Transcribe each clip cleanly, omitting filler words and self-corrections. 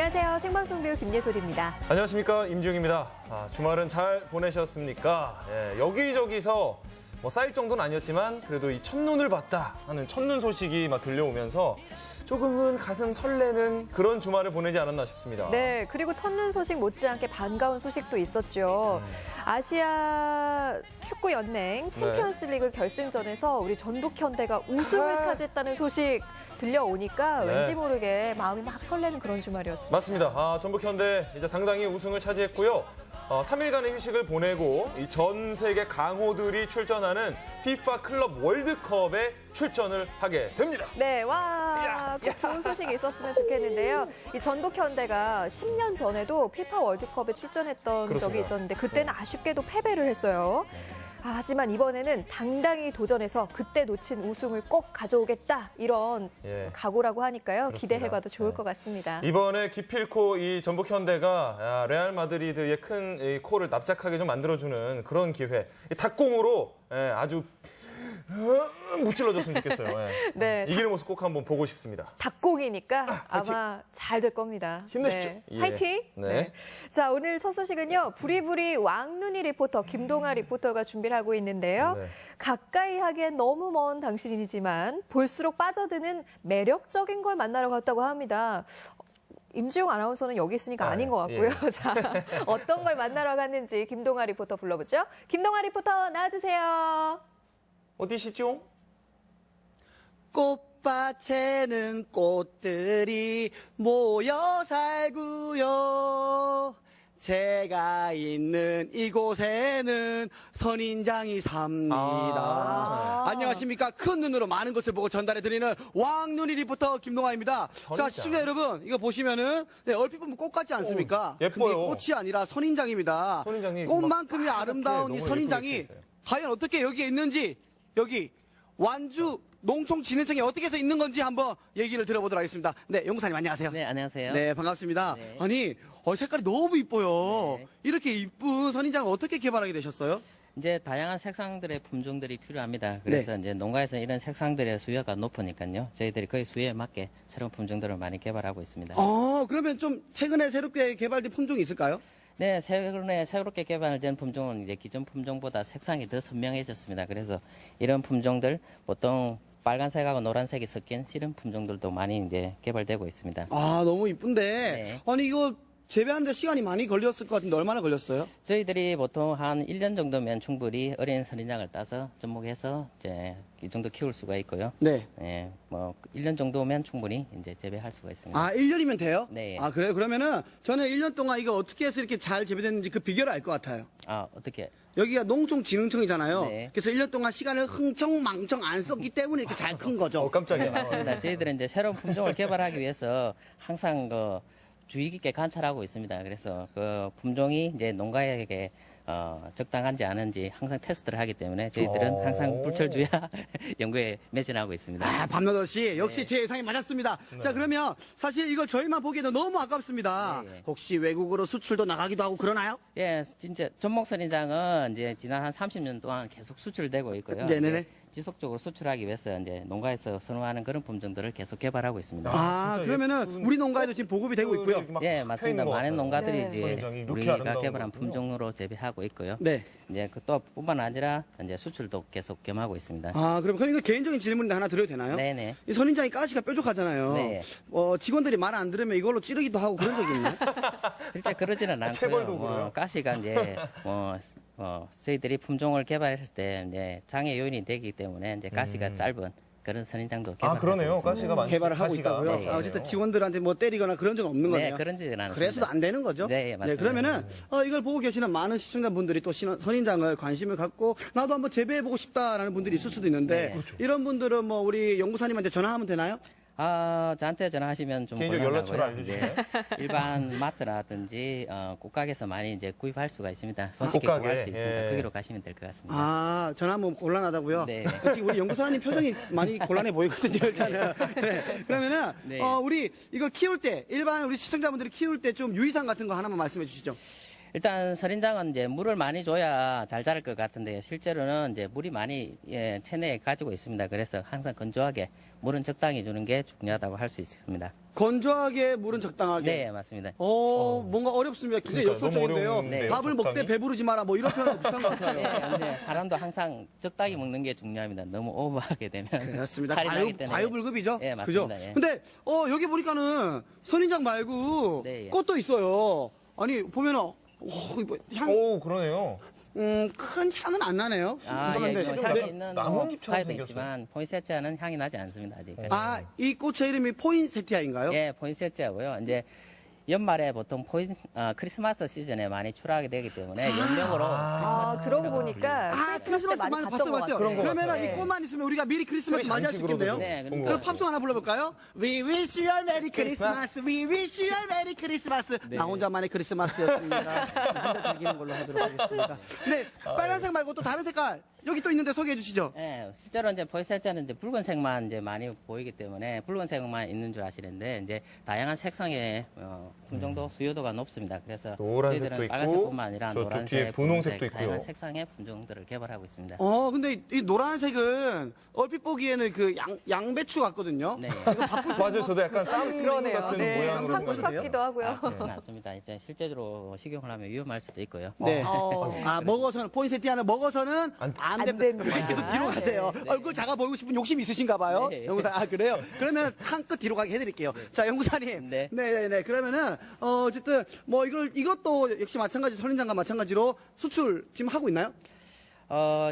안녕하세요. 생방송 배우 김예솔입니다. 안녕하십니까, 임지웅입니다. 주말은 잘 보내셨습니까? 여기저기서 쌓일 정도는 아니었지만 그래도 이 첫눈을 봤다 하는 첫눈 소식이 막 들려오면서 조금은 가슴 설레는 그런 주말을 보내지 않았나 싶습니다. 네, 그리고 첫눈 소식 못지않게 반가운 소식도 있었죠. 아시아 축구 연맹 챔피언스리그 결승전에서 우리 전북현대가 우승을 차지했다는 소식 들려오니까 네. 왠지 모르게 마음이 막 설레는 그런 주말이었습니다. 맞습니다. 전북현대 이제 당당히 우승을 차지했고요. 3일간의 휴식을 보내고 이 전 세계 강호들이 출전하는 FIFA 클럽 월드컵에 출전을 하게 됩니다. 네, 와, 꼭 좋은 소식이 있었으면 좋겠는데요. 이 전북 현대가 10년 전에도 피파 월드컵에 출전했던 그렇습니다. 적이 있었는데 그때는 아쉽게도 패배를 했어요. 하지만 이번에는 당당히 도전해서 그때 놓친 우승을 꼭 가져오겠다 이런 각오라고 하니까요. 그렇습니다. 기대해봐도 좋을 것 같습니다. 이번에 기필코 이 전북 현대가 레알 마드리드의 큰 이 코를 납작하게 좀 만들어주는 그런 기회. 이 닭공으로 아주 무찔러줬으면 좋겠어요. 네, 이기는 모습 꼭 한번 보고 싶습니다. 닭공이니까 아마 잘 될 겁니다. 힘내십시오. 네. 예. 화이팅! 네. 자, 오늘 첫 소식은요. 부리부리 왕눈이 리포터, 김동아 리포터가 준비를 하고 있는데요. 네. 가까이 하기엔 너무 먼 당신이지만 볼수록 빠져드는 매력적인 걸 만나러 갔다고 합니다. 임지용 아나운서는 여기 있으니까 아닌 것 같고요. 예. 자, 어떤 걸 만나러 갔는지 김동아 리포터 불러보죠. 김동아 리포터 나와주세요. 어디시죠? 꽃밭에는 꽃들이 모여 살고요. 제가 있는 이곳에는 선인장이 삽니다. 안녕하십니까. 큰 눈으로 많은 것을 보고 전달해드리는 왕눈이 리포터 김동아입니다. 자, 시청자 여러분, 이거 보시면은 얼핏 보면 꽃 같지 않습니까? 예뻐요. 근데 꽃이 아니라 선인장입니다. 선인장이 꽃만큼이 막 아름다운 이 너무 선인장이 예쁘게 있어요. 과연 어떻게 여기에 있는지, 여기 완주 농촌진흥청에 어떻게 해서 있는 건지 한번 얘기를 들어보도록 하겠습니다. 네, 연구사님 안녕하세요. 네, 안녕하세요. 네, 반갑습니다. 네. 아니, 색깔이 너무 이뻐요. 네. 이렇게 이쁜 선인장을 어떻게 개발하게 되셨어요? 이제 다양한 색상들의 품종들이 필요합니다. 그래서 이제 농가에서 이런 색상들의 수요가 높으니까요. 저희들이 거의 수요에 맞게 새로운 품종들을 많이 개발하고 있습니다. 그러면 좀 최근에 새롭게 개발된 품종이 있을까요? 네, 최근에 새롭게 개발된 품종은 이제 기존 품종보다 색상이 더 선명해졌습니다. 그래서 이런 품종들 보통 빨간색하고 노란색이 섞인 이런 품종들도 많이 이제 개발되고 있습니다. 너무 이쁜데. 네. 아니, 이거 재배하는데 시간이 많이 걸렸을 것 같은데 얼마나 걸렸어요? 저희들이 보통 한 1년 정도면 충분히 어린 선인장을 따서 접목해서 이제 이 정도 키울 수가 있고요. 네. 예, 뭐 1년 정도면 충분히 이제 재배할 수가 있습니다. 1년이면 돼요? 네. 그래요? 그러면은 저는 1년 동안 이거 어떻게 해서 이렇게 잘 재배됐는지 그 비결을 알 것 같아요. 어떻게? 여기가 농촌진흥청이잖아요. 네. 그래서 1년 동안 시간을 흥청망청 안 썼기 때문에 이렇게 잘 큰 거죠. 깜짝이야. 맞습니다. 저희들은 이제 새로운 품종을 개발하기 위해서 항상 주의 깊게 관찰하고 있습니다. 그래서 그 품종이 이제 농가에게 적당한지 아닌지 항상 테스트를 하기 때문에 저희들은 항상 불철주야 연구에 매진하고 있습니다. 밤 8시 역시 제 예상이 맞았습니다. 자, 그러면 사실 이걸 저희만 보기에도 너무 아깝습니다. 네. 혹시 외국으로 수출도 나가기도 하고 그러나요? 예, 진짜 전목선인장은 이제 지난 한 30년 동안 계속 수출되고 있고요. 네네네. 이제 지속적으로 수출하기 위해서 이제 농가에서 선호하는 그런 품종들을 계속 개발하고 있습니다. 진짜 그러면은 예쁜 우리 농가에도 지금 보급이 되고 있고요. 예, 맞습니다. 많은 농가들이 네. 이제 선인장이 이렇게 우리가 아름다운 개발한 거군요. 품종으로 재배하고 있고요. 네. 이제 또 뿐만 아니라 이제 수출도 계속 겸하고 있습니다. 그럼 이거 개인적인 질문인데 하나 드려도 되나요? 네네. 이 선인장이 가시가 뾰족하잖아요. 네. 직원들이 말 안 들으면 이걸로 찌르기도 하고 그런 적이 있나요? 실제 그러지는 않고요. 체벌도 그래요? 가시가 이제 저희들이 품종을 개발했을 때 이제 장애 요인이 되기 때문에 이제 가시가 짧은 그런 선인장도 개발하고 그러네요. 있습니다. 가시가 많이 개발을 하고 가시가 있다고요? 네. 어쨌든 직원들한테 뭐 때리거나 그런 적은 없는 네, 거네요. 그런 적은 않습니다. 그래서도 안 되는 거죠? 네, 맞습니다. 그러면은 이걸 보고 계시는 많은 시청자분들이 또 선인장을 관심을 갖고 나도 한번 재배해보고 싶다라는 분들이 있을 수도 있는데 네. 그렇죠. 이런 분들은 뭐 우리 연구사님한테 전화하면 되나요? 저한테 전화하시면 좀 개인적 곤란하고요. 연락처를 알려주시나요? 네, 일반 마트라든지 꽃가게에서 많이 이제 구입할 수가 있습니다. 손쉽게 꽃가게, 구할 수 있으니까 예. 거기로 가시면 될 것 같습니다. 전화하면 곤란하다고요? 네. 지금 우리 연구사님 표정이 많이 곤란해 보이거든요, 일단은. 네. 그러면은, 네. 우리 이걸 키울 때, 일반 우리 시청자분들이 키울 때 좀 유의사항 같은 거 하나만 말씀해 주시죠. 일단 선인장은 이제 물을 많이 줘야 잘 자랄 것 같은데요. 실제로는 이제 물이 많이 체내에 가지고 있습니다. 그래서 항상 건조하게 물은 적당히 주는 게 중요하다고 할 수 있습니다. 건조하게 물은 적당하게. 네, 맞습니다. 뭔가 어렵습니다. 굉장히 그러니까요. 너무 역설적인데요. 어려운데요, 밥을 먹되 적당히? 배부르지 마라 뭐 이런 표현도 비슷한 것 같아요. 네, 근데 사람도 항상 적당히 먹는 게 중요합니다. 너무 오버하게 되면 그렇습니다. 탈이 나기 때문에. 과유불급이죠. 예, 그죠? 맞습니다. 예. 근데 여기 보니까는 선인장 말고 네, 예. 꽃도 있어요. 아니 보면은 향, 오, 그러네요. 큰 향은 안 나네요. 아, 예, 근데 그 좀 향이 약간 있는 나뭇잎처럼 과일도 생겼어요. 있지만 포인세티아는 향이 나지 않습니다. 아직. 이 꽃의 이름이 포인세티아인가요? 예, 포인세티아고요. 이제 연말에 보통 크리스마스 시즌에 많이 출하하게 되기 때문에 연명으로 크리스마스 그러고 트리라고 보니까 크리스마스 때 많이 봤던 봤어요, 것 봤어요. 같아요. 그러면 네. 이 꽃만 있으면 우리가 미리 크리스마스 맞이할 수 있겠네요. 네, 본 그럼 것 팝송 하나 불러볼까요? We wish you a merry Christmas. We wish you a merry Christmas. 나 혼자만의 크리스마스였습니다. 혼자 즐기는 걸로 하도록 하겠습니다. 네, 빨간색 말고 또 다른 색깔 여기 또 있는데 소개해 주시죠. 예, 실제로 이제 포인세티아는 이제 붉은색만 이제 많이 보이기 때문에 붉은색만 있는 줄 아시는데 이제 다양한 색상의 품종도 수요도가 높습니다. 그래서 노란색도 저희들은 있고, 빨간색뿐만 아니라 저쪽 노란색, 뒤에 분홍색도 붉은색, 다양한 있고요. 색상의 품종들을 개발하고 있습니다. 근데 이 노란색은 얼핏 보기에는 그 양배추 같거든요. 네. 맞아요. 저도 약간 쌈 그러네요. 같은 네, 모양으로 쌈 보는데. 같기도 하고요. 그렇진 않습니다. 이제 실제로 식용을 하면 위험할 수도 있고요. 네. 어. 먹어서는 포인세티아는 먹어서는 안 됩니다. 됩니다. 계속 뒤로 가세요. 네. 얼굴 작아 보이고 싶은 욕심이 있으신가 봐요. 네. 연구사. 그래요? 그러면 한 끗 뒤로 가게 해드릴게요. 자, 연구사님. 네. 네네네. 그러면은 어쨌든 뭐 이것도 역시 마찬가지 선인장과 마찬가지로 수출 지금 하고 있나요?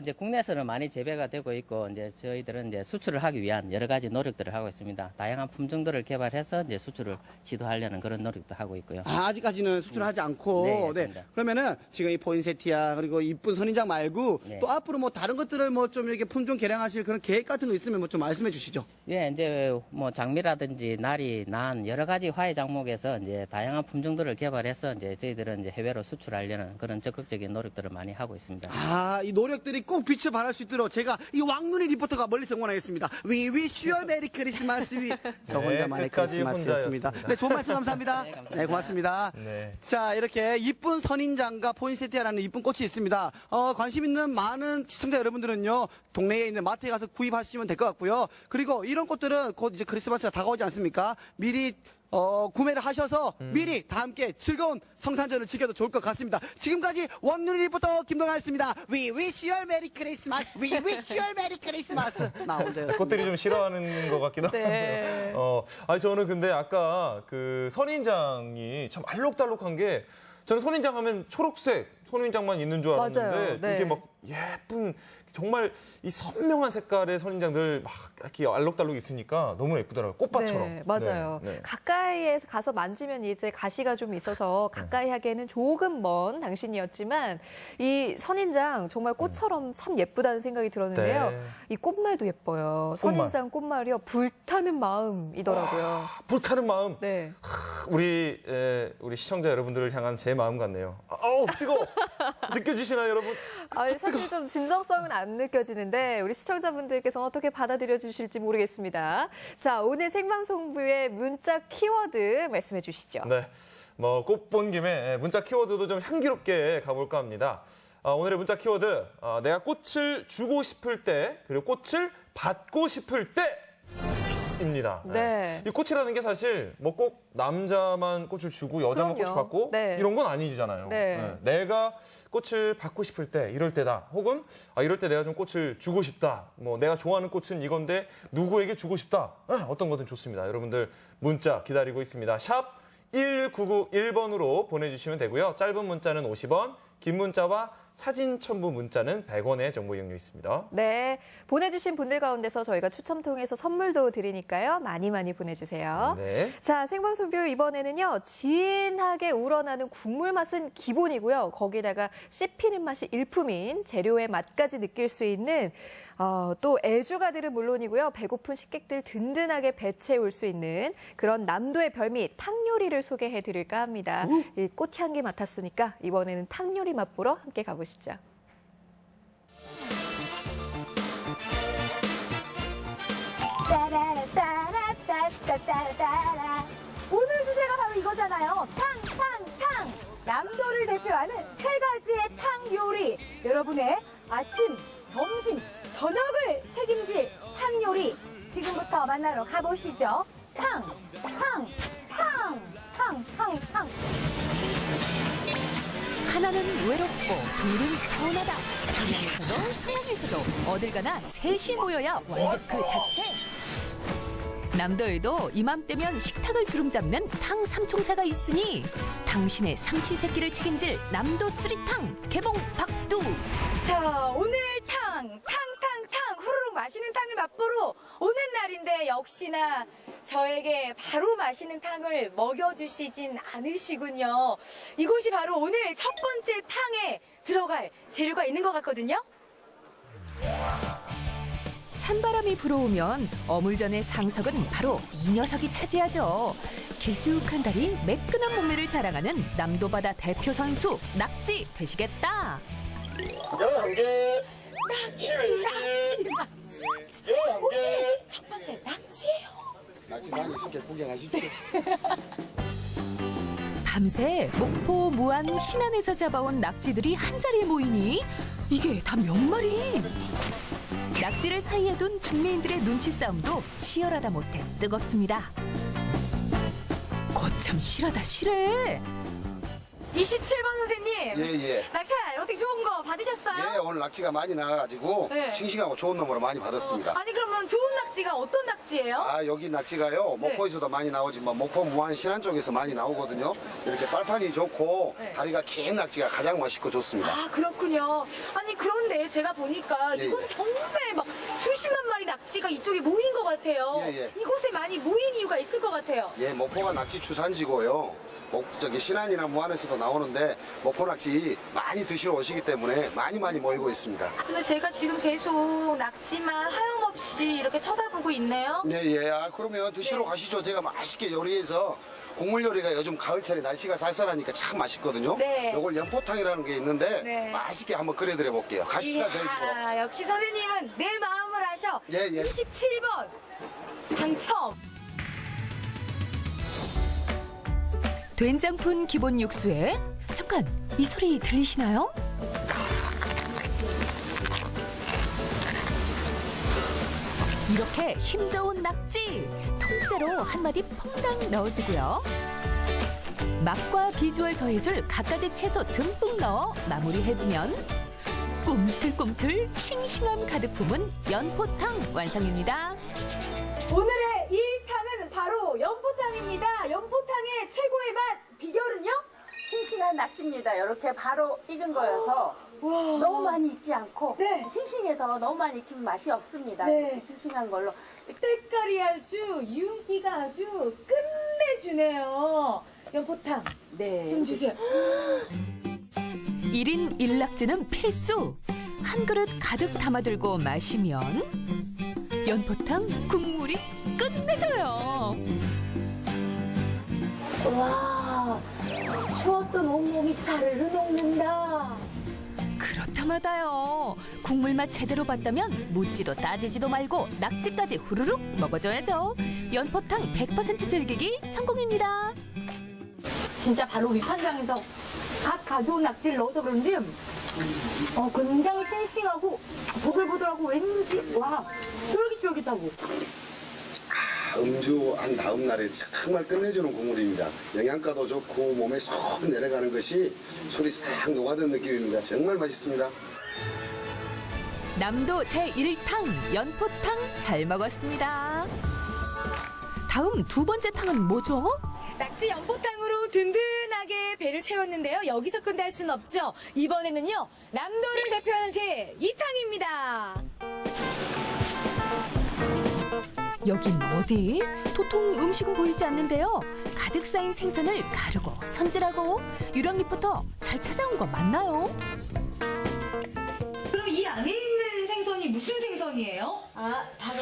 이제 국내에서는 많이 재배가 되고 있고, 이제 저희들은 이제 수출을 하기 위한 여러 가지 노력들을 하고 있습니다. 다양한 품종들을 개발해서 이제 수출을 시도하려는 그런 노력도 하고 있고요. 아직까지는 수출하지 않고. 네, 맞습니다. 그러면은 지금 이 포인세티아 그리고 이쁜 선인장 말고 네. 또 앞으로 뭐 다른 것들을 뭐 좀 이렇게 품종 개량하실 그런 계획 같은 거 있으면 뭐 좀 말씀해 주시죠. 예, 이제 뭐 장미라든지 나리, 난 여러 가지 화훼 작목에서 이제 다양한 품종들을 개발해서 이제 저희들은 이제 해외로 수출하려는 그런 적극적인 노력들을 많이 하고 있습니다. 이 노력들이 꼭 빛을 발할 수 있도록 제가 이 왕눈이 리포터가 멀리서 응원하겠습니다. We wish you a merry Christmas. 저 혼자만의 끝까지 크리스마스였습니다. 혼자였습니다. 네, 좋은 말씀 감사합니다. 네, 감사합니다. 네, 고맙습니다. 네. 자, 이렇게 이쁜 선인장과 포인세티아라는 이쁜 꽃이 있습니다. 관심 있는 많은 시청자 여러분들은요, 동네에 있는 마트에 가서 구입하시면 될 것 같고요. 그리고 이런 꽃들은 곧 이제 크리스마스가 다가오지 않습니까? 미리 구매를 하셔서 미리 다 함께 즐거운 성탄절을 즐겨도 좋을 것 같습니다. 지금까지 왕눈이 리포터 김동아였습니다. We wish you a merry Christmas. We wish you a merry Christmas. 나 혼자였습니다. 꽃들이 좀 싫어하는 것 같기도 네. 하고. 아니 저는 근데 아까 그 선인장이 참 알록달록한 게 저는 선인장 하면 초록색 선인장만 있는 줄 알았는데 맞아요. 네. 이게 막 예쁜 정말 이 선명한 색깔의 선인장들 막 이렇게 알록달록 있으니까 너무 예쁘더라고요. 꽃밭처럼. 네, 맞아요. 네, 네. 가까이에 가서 만지면 이제 가시가 좀 있어서 가까이 하기에는 조금 먼 당신이었지만 이 선인장 정말 꽃처럼 참 예쁘다는 생각이 들었는데요. 네. 이 꽃말도 예뻐요. 선인장 꽃말이요. 불타는 마음이더라고요. 불타는 마음. 네. 우리 시청자 여러분들을 향한 제 마음 같네요. 아우 뜨거. 느껴지시나요, 여러분? 사실 좀 진정성은 안 느껴지는데 우리 시청자분들께서 어떻게 받아들여 주실지 모르겠습니다. 자, 오늘 생방송부의 문자 키워드 말씀해 주시죠. 네, 뭐 꽃 본 김에 문자 키워드도 좀 향기롭게 가볼까 합니다. 오늘의 문자 키워드, 내가 꽃을 주고 싶을 때 그리고 꽃을 받고 싶을 때입니다. 네. 이 꽃이라는 게 사실 뭐 꼭 남자만 꽃을 주고 여자만 그럼요. 꽃을 받고 네. 이런 건 아니잖아요. 네. 내가 꽃을 받고 싶을 때 이럴 때다. 혹은 이럴 때 내가 좀 꽃을 주고 싶다. 뭐 내가 좋아하는 꽃은 이건데 누구에게 주고 싶다. 어떤 거든 좋습니다. 여러분들 문자 기다리고 있습니다. 샵 1991번으로 보내주시면 되고요. 짧은 문자는 50원, 긴 문자와 사진 첨부 문자는 100원의 정보 이용료 있습니다. 네, 보내주신 분들 가운데서 저희가 추첨 통해서 선물도 드리니까요. 많이 많이 보내주세요. 네. 자, 생방송뷰 이번에는요. 진하게 우러나는 국물 맛은 기본이고요. 거기다가 씹히는 맛이 일품인 재료의 맛까지 느낄 수 있는 또 애주가들은 물론이고요. 배고픈 식객들 든든하게 배 채울 수 있는 그런 남도의 별미 탕요리를 소개해 드릴까 합니다. 이 꽃향기 맡았으니까 이번에는 탕요리 맛보러 함께 가보시죠. 따라따라따따따따라. 오늘 주제가 바로 이거잖아요. 탕, 탕, 탕. 남도를 대표하는 세 가지의 탕 요리. 여러분의 아침, 점심, 저녁을 책임질 탕 요리. 지금부터 만나러 가보시죠. 탕. 하나는 외롭고 둘은 서운하다. 동양에서도 서양에서도 어딜 가나 셋이 모여야 완벽 그 자체. 남도에도 이맘때면 식탁을 주름잡는 탕 삼총사가 있으니 당신의 삼시세끼를 책임질 남도 쓰리탕 개봉 박두. 자, 오늘 탕 후루룩 맛있는 탕을 맛보러 오는 날인데 역시나 저에게 바로 맛있는 탕을 먹여주시진 않으시군요. 이곳이 바로 오늘 첫 번째 탕에 들어갈 재료가 있는 것 같거든요. 찬바람이 불어오면 어물전의 상석은 바로 이 녀석이 차지하죠. 길쭉한 다리, 매끈한 몸매를 자랑하는 남도바다 대표 선수 낙지 되시겠다. 낙지. 오늘 첫 번째 낙지예요. 낙지 많이 쉽게 구경하십시오. 밤새 목포, 무안, 신안에서 잡아온 낙지들이 한자리에 모이니 이게 다 몇 마리? 낙지를 사이에 둔 중매인들의 눈치 싸움도 치열하다 못해 뜨겁습니다. 거참 실하다 실해. 27번 선생님. 예. 낙찰 어떻게 좋은 거 받으셨어요? 예, 오늘 낙지가 많이 나와가지고 네. 싱싱하고 좋은 놈으로 많이 받았습니다. 아니 그러면 좋은 낙지가 어떤 낙지예요? 아, 여기 낙지가요, 네. 목포에서도 많이 나오지만 목포 무안 신안 쪽에서 많이 나오거든요. 이렇게 빨판이 좋고 네. 다리가 긴 낙지가 가장 맛있고 좋습니다. 아 그렇군요. 아니 그런데 제가 보니까 예, 이곳에 정말 막 수십만 마리 낙지가 이쪽에 모인 것 같아요. 예. 이곳에 많이 모인 이유가 있을 것 같아요. 예, 목포가 낙지 주산지고요. 저기 신안이나 무안에서도 나오는데 목포 낙지 많이 드시러 오시기 때문에 많이 모이고 있습니다. 근데 제가 지금 계속 낙지만 하염없이 이렇게 쳐다보고 있네요. 예. 아, 그러면 드시러 가시죠. 제가 맛있게 요리해서 국물 요리가 요즘 가을철에 날씨가 쌀쌀하니까 참 맛있거든요. 네. 요걸 연포탕이라는 게 있는데 네. 맛있게 한번 끓여드려 볼게요. 가십시다, 저희 집으로. 이야, 역시 선생님은 내 마음을 아셔. 예. 27번 당첨. 된장푼 기본 육수에 잠깐 이 소리 들리시나요? 이렇게 힘 좋은 낙지 통째로 한 마디 퐁당 넣어주고요. 맛과 비주얼 더해줄 갖가지 채소 듬뿍 넣어 마무리해주면 꿈틀꿈틀 싱싱함 가득 품은 연포탕 완성입니다. 오늘의 이 탕은 바로 연포탕입니다. 연포탕의 최고의 맛 비결은요? 싱싱한 낙지입니다. 이렇게 바로 익은 거여서 너무 많이 익지 않고 네. 싱싱해서 너무 많이 익히면 맛이 없습니다. 네. 이렇게 싱싱한 걸로. 때깔이 아주 윤기가 아주 끝내주네요. 연포탕 네. 좀 주세요. 1인 1낙지는 필수. 한 그릇 가득 담아들고 마시면 연포탕 국물이 끝내줘요. 와, 추웠던 온몸이 사르르 녹는다. 그렇다마다요. 국물 맛 제대로 봤다면 묻지도 따지지도 말고 낙지까지 후루룩 먹어줘야죠. 연포탕 100% 즐기기 성공입니다. 진짜 바로 위판장에서 각 가져온 낙지를 넣어서 그런지 굉장히 싱싱하고 보글보글하고 왠지 와 쫄깃쫄깃하고. 음주한 다음 날에 정말 끝내주는 국물입니다. 영양가도 좋고 몸에 쏙 내려가는 것이 술이 싹 녹아든 느낌입니다. 정말 맛있습니다. 남도 제1탕 연포탕 잘 먹었습니다. 다음 두 번째 탕은 뭐죠? 낙지 연포탕으로 든든하게 배를 채웠는데요. 여기서 끝날 순 없죠. 이번에는요. 남도를 대표하는 제2탕입니다. 여긴 어디? 도통 음식은 보이지 않는데요. 가득 쌓인 생선을 가르고 손질하고 유령 리포터 잘 찾아온 거 맞나요? 그럼 이 안에 있는 생선이 무슨 생선이에요? 아, 바로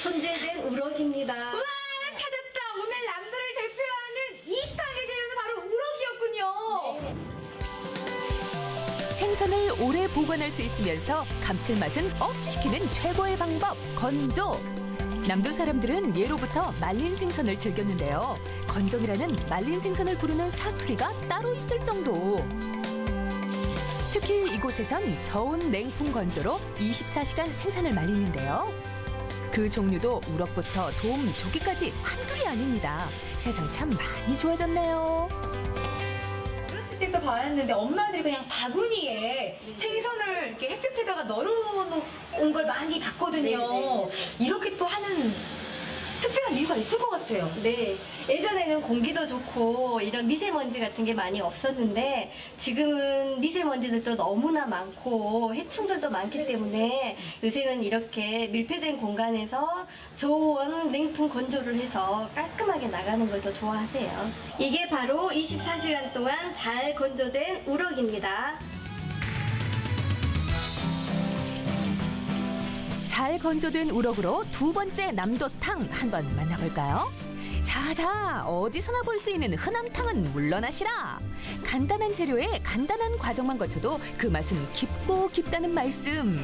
손질된 우럭입니다. 우와 찾았다. 오늘 남도를 대표하는 2탕의 재료는 바로 우럭이었군요. 생선을 오래 보관할 수 있으면서 감칠맛은 업 시키는 최고의 방법 건조. 남도 사람들은 예로부터 말린 생선을 즐겼는데요. 건정이라는 말린 생선을 부르는 사투리가 따로 있을 정도. 특히 이곳에선 저온 냉풍 건조로 24시간 생선을 말리는데요. 그 종류도 우럭부터 돔, 조기까지 한둘이 아닙니다. 세상 참 많이 좋아졌네요. 어렸을 때도 봤는데 엄마들이 그냥 바구니에 생선을 이렇게 햇볕에다가 널어놓은 걸 많이 봤거든요. 이렇게 또 하는 특별한 이유가 있을 것 같아요. 네, 예전에는 공기도 좋고 이런 미세먼지 같은 게 많이 없었는데 지금은 미세먼지들도 너무나 많고 해충들도 많기 때문에 요새는 이렇게 밀폐된 공간에서 저온 냉풍 건조를 해서 깔끔하게 나가는 걸 더 좋아하세요. 이게 바로 24시간 동안 잘 건조된 우럭입니다. 잘 건조된 우럭으로 두 번째 남도탕 한번 만나볼까요? 자자, 어디서나 볼 수 있는 흔함탕은 물러나시라. 간단한 재료에 간단한 과정만 거쳐도 그 맛은 깊고 깊다는 말씀.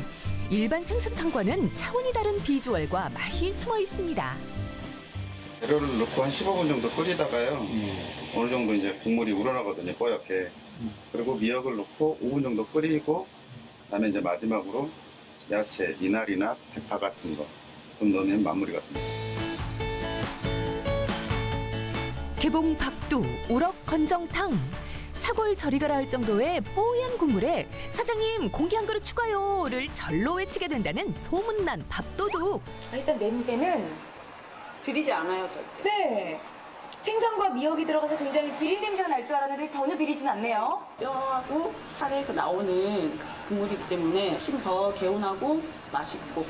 일반 생선탕과는 차원이 다른 비주얼과 맛이 숨어 있습니다. 재료를 넣고 한 15분 정도 끓이다가요. 어느 정도 이제 국물이 우러나거든요, 뽀얗게. 그리고 미역을 넣고 5분 정도 끓이고, 그다음에 이제 마지막으로 야채, 미나리나 대파 같은 거 좀 넣으면 마무리가 됩니다. 개봉 박두, 우럭 건정탕. 사골 저리가라 할 정도의 뽀얀 국물에 사장님 공기 한 그릇 추가요를 절로 외치게 된다는 소문난 밥도둑. 일단 냄새는 비리지 않아요, 절대. 네. 생선과 미역이 들어가서 굉장히 비린 냄새가 날 줄 알았는데 전혀 비리진 않네요. 뼈하고 살에서 나오는 국물이기 때문에 훨씬 더 개운하고 맛있고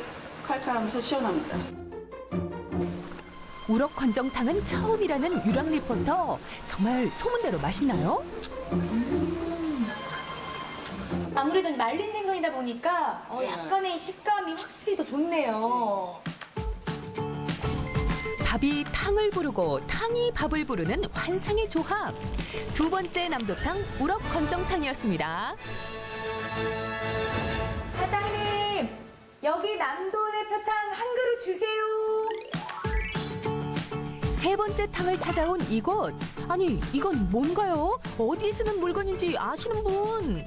칼칼하면서 시원합니다. 우럭 건정탕은 처음이라는 유랑 리포터. 정말 소문대로 맛있나요? 아무래도 말린 생선이다 보니까 약간의 식감이 확실히 더 좋네요. 밥이 탕을 부르고 탕이 밥을 부르는 환상의 조합. 두 번째 남도탕 우럭 건정탕이었습니다. 사장님, 여기 남도 대표탕 한 그릇 주세요. 세 번째 탕을 찾아온 이곳. 아니, 이건 뭔가요? 어디에 쓰는 물건인지 아시는 분?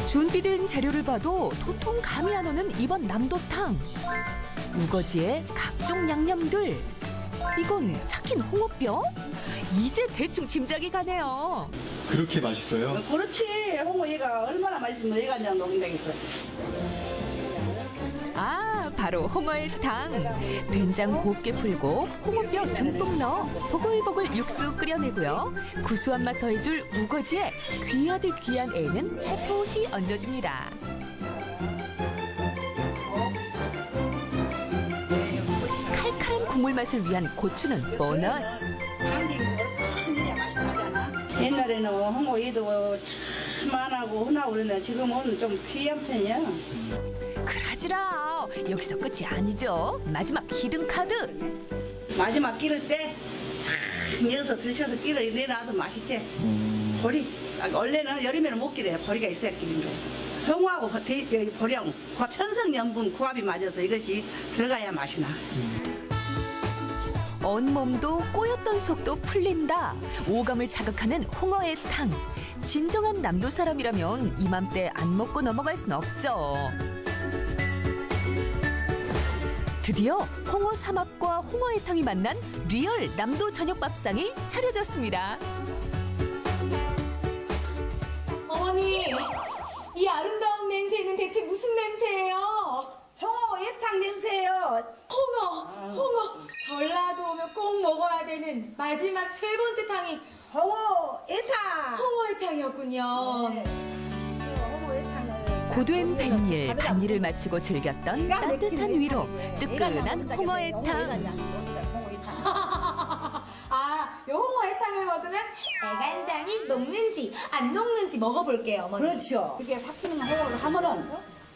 준비된 재료를 봐도 도통 감이 안 오는 이번 남도탕. 우거지에 각종 양념들. 이건 삭힌 홍어뼈? 이제 대충 짐작이 가네요. 그렇게 맛있어요? 그렇지. 홍어 얘가 얼마나 맛있으면 얘가 그냥 녹는다겠어. 아, 바로 홍어의 탕. 된장 곱게 풀고 홍어뼈 듬뿍 넣어 보글보글 육수 끓여내고요. 구수한 맛 더해줄 우거지에 귀하디 귀한 애는 살포시 얹어줍니다. 칼칼한 국물 맛을 위한 고추는 보너스. 옛날에는 홍어 얘도 참 많하고 흔하고 그랬는데 지금은 좀 귀한 편이야. 그러지라. 여기서 끝이 아니죠. 마지막 히든 카드. 마지막 끼를 때 이어서 들쳐서 끼를 내놔도 맛있지. 보리. 원래는 여름에는 못 끼래요. 보리가 있어야 끼는 거예요. 홍어하고 보령, 천성염분 궁합이 맞아서 이것이 들어가야 맛이 나. 온몸도 꼬였던 속도 풀린다. 오감을 자극하는 홍어의 탕. 진정한 남도 사람이라면 이맘때 안 먹고 넘어갈 순 없죠. 드디어 홍어 삼합과 홍어의 탕이 만난 리얼 남도 저녁 밥상이 차려졌습니다. 어머니, 이 아름다운 냄새는 대체 무슨 냄새예요? 홍어 예탕 냄새예요. 홍어. 전라도 오면 꼭 먹어야 되는 마지막 세 번째 탕이 홍어 예탕. 홍어의 탕이었군요. 홍어 예탕을 고된 뱃일, 반일을 마치고 즐겼던 따뜻한 위로, 뜨끈한 홍어의 탕. 아, 요 홍어의 탕을 먹으면 애간장이 녹는지 안 녹는지 먹어볼게요, 어머니. 그렇죠. 이게 삭히는 홍어를 하면은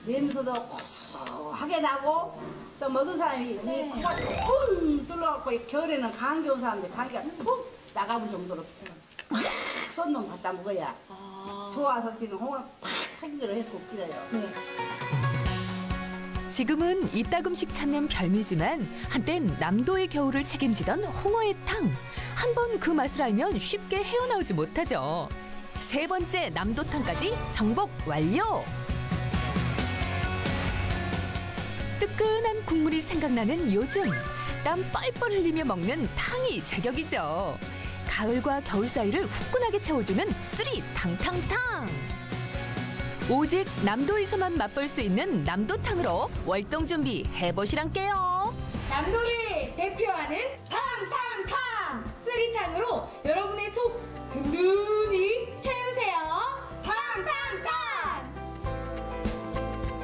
냄새도 고소하게 나고 또 먹은 사람이 이 코가 뿡 뚫려갖고 겨울에는 감기 온 사람들 감기가 푹 나가볼 정도로 팍 쏜놈 갖다 먹어야 좋아서 지금 홍어를 팍 삭히기로 해서 끓여요. 네. 지금은 이따금씩 찾는 별미지만 한땐 남도의 겨울을 책임지던 홍어의 탕. 한 번 그 맛을 알면 쉽게 헤어나오지 못하죠. 세 번째 남도탕까지 정복 완료. 뜨끈한 국물이 생각나는 요즘. 땀 뻘뻘 흘리며 먹는 탕이 제격이죠. 가을과 겨울 사이를 후끈하게 채워주는 쓰리 탕탕탕. 오직 남도에서만 맛볼 수 있는 남도탕으로 월동 준비 해보시란께요. 남도를 대표하는 탕탕탕 쓰리탕으로 여러분의 속 든든히 채우세요. 탕탕탕.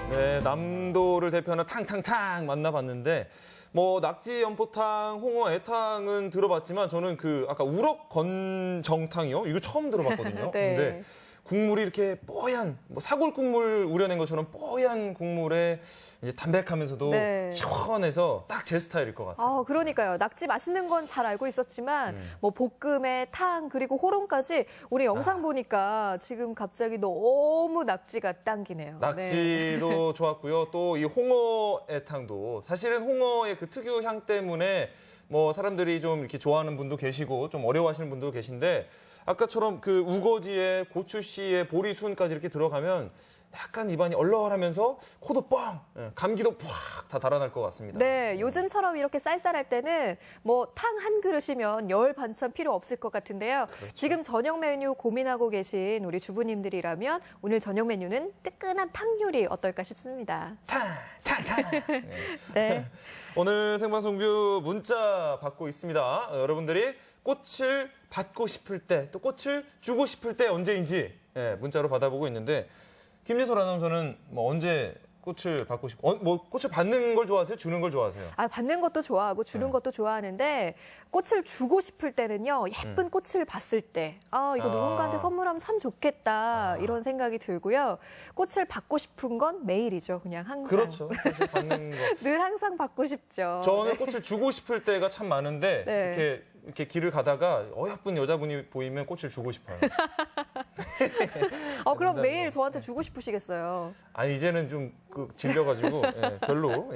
네, 남도를 대표하는 탕탕탕 만나봤는데 뭐 낙지 연포탕, 홍어 애탕은 들어봤지만 저는 그 아까 우럭 건정탕이요? 이거 처음 들어봤거든요. 네. 근데 국물이 이렇게 뽀얀 뭐 사골 국물 우려낸 것처럼 뽀얀 국물에 이제 담백하면서도 네. 시원해서 딱 제 스타일일 것 같아요. 그러니까요. 낙지 맛있는 건 잘 알고 있었지만 뭐 볶음에 탕 그리고 호롱까지 우리 영상 보니까 지금 갑자기 너무 낙지가 당기네요. 낙지도 좋았고요. 또 이 홍어 애탕도 사실은 홍어의 그 특유 향 때문에 뭐 사람들이 좀 이렇게 좋아하는 분도 계시고 좀 어려워하시는 분도 계신데 아까처럼 그 우거지에 고추씨에 보리순까지 이렇게 들어가면 약간 입안이 얼얼하면서 코도 뻥, 감기도 팍 다 달아날 것 같습니다. 네, 요즘처럼 이렇게 쌀쌀할 때는 뭐 탕 한 그릇이면 열 반찬 필요 없을 것 같은데요. 그렇죠. 지금 저녁 메뉴 고민하고 계신 우리 주부님들이라면 오늘 저녁 메뉴는 뜨끈한 탕 요리 어떨까 싶습니다. 탕! 네. 네. 오늘 생방송뷰 문자 받고 있습니다. 여러분들이 꽃을 받고 싶을 때, 또 꽃을 주고 싶을 때 언제인지 문자로 받아보고 있는데 김진솔 아나운서는 뭐 언제 꽃을 받고 뭐 꽃을 받는 걸 좋아하세요? 주는 걸 좋아하세요? 받는 것도 좋아하고 주는 것도 좋아하는데 꽃을 주고 싶을 때는요. 예쁜 꽃을 봤을 때 이거 누군가한테 선물하면 참 좋겠다 이런 생각이 들고요. 꽃을 받고 싶은 건 매일이죠. 그냥 항상. 그렇죠. 꽃을 받는 거. 늘 항상 받고 싶죠. 저는 네. 꽃을 주고 싶을 때가 참 많은데 네. 이렇게 길을 가다가 어여쁜 여자분이 보이면 꽃을 주고 싶어요. 그럼 매일 저한테 주고 싶으시겠어요. 아니 이제는 좀 질려가지고 별로.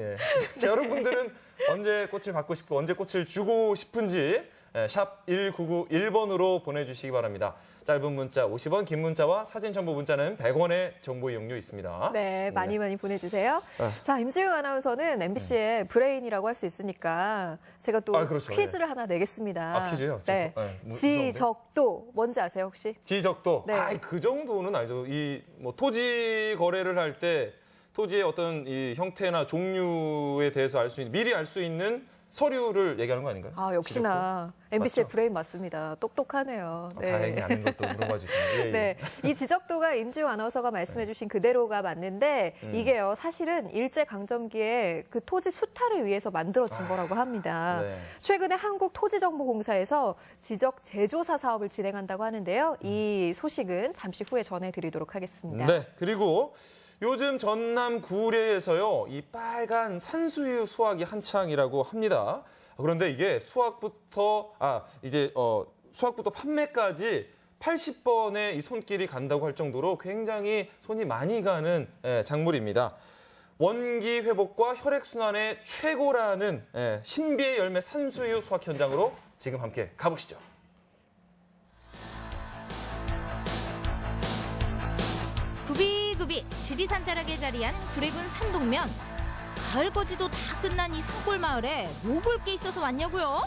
자, 여러분들은 언제 꽃을 받고 싶고 언제 꽃을 주고 싶은지 샵 1991번으로 보내주시기 바랍니다. 짧은 문자 50원, 긴 문자와 사진 첨부 문자는 100원의 정보 이용료 있습니다. 네, 많이 보내주세요. 자, 임지우 아나운서는 MBC의 브레인이라고 할 수 있으니까 제가 또 그렇죠. 퀴즈를 하나 내겠습니다. 퀴즈요? 네. 지적도 뭔지 아세요 혹시? 지적도. 네. 그 정도는 알죠. 이 뭐 토지 거래를 할 때 토지의 어떤 이 형태나 종류에 대해서 미리 알 수 있는 서류를 얘기하는 거 아닌가요? 역시나 MBC의 맞죠? 브레인 맞습니다. 똑똑하네요. 네. 다행히 아는 것도 물어봐 주시네요. 네, 이 지적도가 임지우 아나운서가 말씀해주신 그대로가 맞는데 이게요 사실은 일제강점기에 그 토지 수탈을 위해서 만들어진 거라고 합니다. 네. 최근에 한국토지정보공사에서 지적 재조사 사업을 진행한다고 하는데요. 이 소식은 잠시 후에 전해드리도록 하겠습니다. 네, 그리고 요즘 전남 구례에서요, 이 빨간 산수유 수확이 한창이라고 합니다. 그런데 이게 수확부터 판매까지 80번의 이 손길이 간다고 할 정도로 굉장히 손이 많이 가는 작물입니다. 원기 회복과 혈액순환에 최고라는 신비의 열매 산수유 수확 현장으로 지금 함께 가보시죠. 구비구비 지리산 자락에 자리한 구례군 산동면. 가을거지도 다 끝난 이 산골 마을에 뭐 볼 게 있어서 왔냐고요?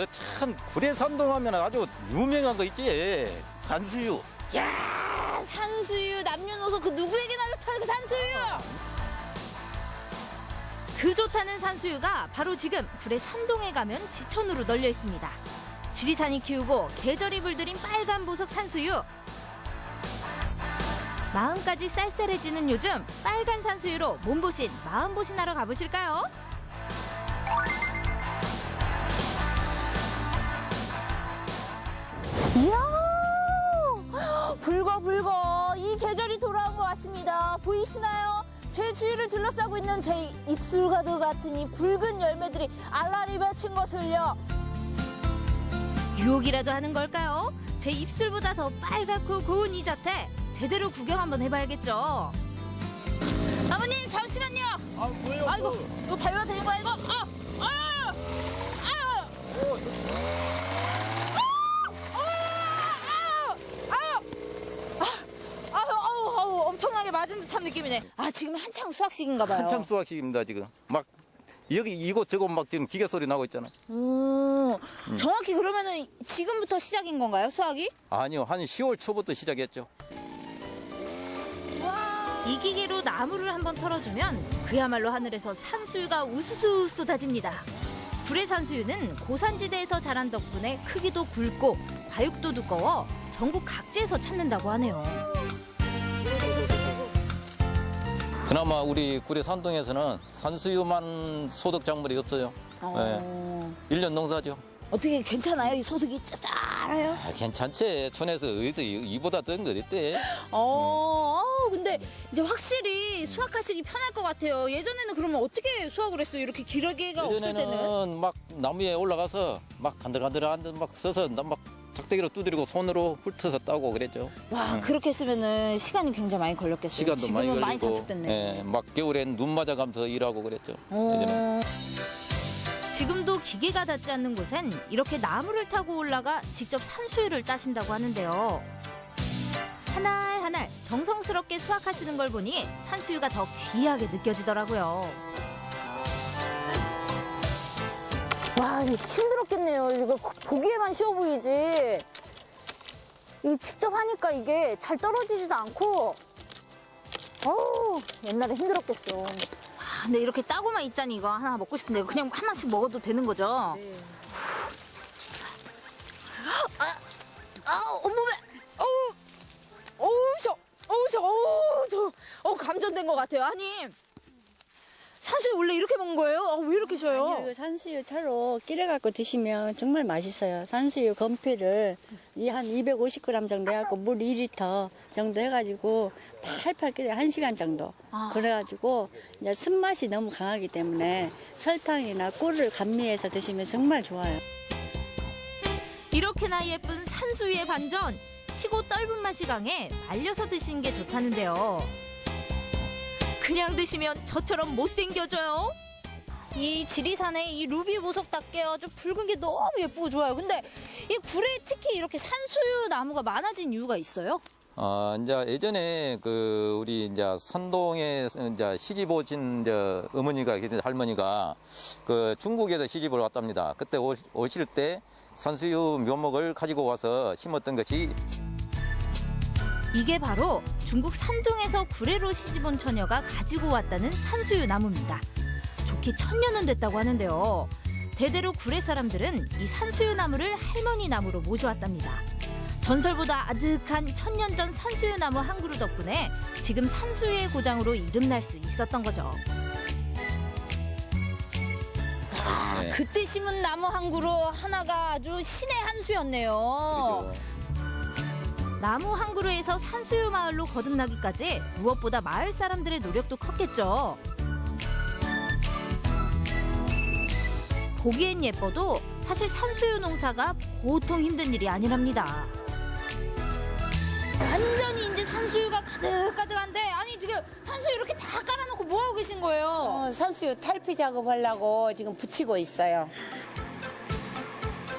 참 구례 산동하면 아주 유명한 거 있지. 산수유. 야, 산수유 남녀노소 그 누구에게나 좋다는 그 산수유. 그 좋다는 산수유가 바로 지금 구례 산동에 가면 지천으로 널려 있습니다. 지리산이 키우고 계절이 물들인 빨간 보석 산수유. 마음까지 쌀쌀해지는 요즘 빨간 산수유로 몸보신, 마음보신하러 가보실까요? 이야, 붉어 이 계절이 돌아온 것 같습니다. 보이시나요? 제 주위를 둘러싸고 있는 제 입술과도 같은 이 붉은 열매들이 알알이 맺힌 것을요. 유혹이라도 하는 걸까요? 제 입술보다 더 빨갛고 고운 이 자태 제대로 구경 한번 해봐야겠죠. 아버님 잠시만요. 왜요? 아이고 이거 밟아도 되는 거야 이거? 엄청나게 맞은 듯한 느낌이네. 아 지금 한창 수학 시기인가 봐요. 한참 수학식입니다 지금. 막 여기 이곳 저곳 막 지금 기계 소리 나고 있잖아. 정확히 그러면은 지금부터 시작인 건가요 수학이? 아니요, 한 10월 초부터 시작했죠. 이 기계로 나무를 한번 털어주면 그야말로 하늘에서 산수유가 우수수 쏟아집니다. 불의 산수유는 고산지대에서 자란 덕분에 크기도 굵고 과육도 두꺼워 전국 각지에서 찾는다고 하네요. 그나마 우리 구례 산동에서는 산수유만 소득 작물이 없어요. 네. 1년 농사죠. 어떻게 괜찮아요? 이 소득이 짭짤해요? 괜찮지. 촌에서 어디서 이보다 뜬 거 어때? 근데 이제 확실히 수확하시기 편할 것 같아요. 예전에는 그러면 어떻게 수확을 했어요? 이렇게 기러기가 없을 때는? 예전에는 막 나무 위에 올라가서 막 간들간들한 데 막 서서 막 작대기로 두드리고 손으로 훑어서 따고 그랬죠. 와, 그렇게 했으면은 시간이 굉장히 많이 걸렸겠어요. 시간도 많이 지금은 걸리고. 많이 단축됐네. 예, 막 겨울엔 눈 맞아가면서 일하고 그랬죠. 예전에. 지금도 기계가 닿지 않는 곳엔 이렇게 나무를 타고 올라가 직접 산수유를 따신다고 하는데요. 한 알 한 알 정성스럽게 수확하시는 걸 보니 산수유가 더 귀하게 느껴지더라고요. 와, 힘들었겠네요. 이거 보기에만 쉬워 보이지. 이거 직접 하니까 이게 잘 떨어지지도 않고. 옛날에 힘들었겠어. 근데 이렇게 따고만 있자니 이거 하나 먹고 싶은데 그냥 하나씩 먹어도 되는 거죠? 네. 온몸에 감전된 것 같아요. 아니 산수유 원래 이렇게 먹는 거예요? 왜 이렇게 쉬어요? 아니요, 산수유 차로 끼려갖고 드시면 정말 맛있어요. 산수유 건피를 한 250g 정도 해갖고 물 2리터 정도 해가지고 팔팔 끓여 1시간 정도. 그래가지고 이제 쓴맛이 너무 강하기 때문에 설탕이나 꿀을 감미해서 드시면 정말 좋아요. 이렇게나 예쁜 산수유의 반전. 시고 떫은 맛이 강해 말려서 드시는 게 좋다는데요. 그냥 드시면 저처럼 못생겨져요. 이 지리산의 이 루비 보석답게 아주 붉은 게 너무 예쁘고 좋아요. 근데 이 굴에 특히 이렇게 산수유 나무가 많아진 이유가 있어요? 이제 예전에 우리 이제 산동에 이제 시집 오신 이제 어머니가 계신 할머니가 중국에서 시집을 왔답니다. 그때 오실 때 산수유 묘목을 가지고 와서 심었던 것이 이게 바로 중국 산동에서 구례로 시집온 처녀가 가지고 왔다는 산수유 나무입니다. 좋게 1000년은 됐다고 하는데요. 대대로 구례 사람들은 이 산수유 나무를 할머니 나무로 모셔왔답니다. 전설보다 아득한 1000년 전 산수유 나무 한 그루 덕분에 지금 산수유의 고장으로 이름날 수 있었던 거죠. 네. 그때 심은 나무 한 그루 하나가 아주 신의 한 수였네요. 그죠. 나무 한 그루에서 산수유 마을로 거듭나기까지 무엇보다 마을 사람들의 노력도 컸겠죠. 보기엔 예뻐도 사실 산수유 농사가 보통 힘든 일이 아니랍니다. 완전히 이제 산수유가 가득가득한데 아니 지금 산수유 이렇게 다 깔아놓고 뭐하고 계신 거예요? 산수유 탈피 작업하려고 지금 붙이고 있어요.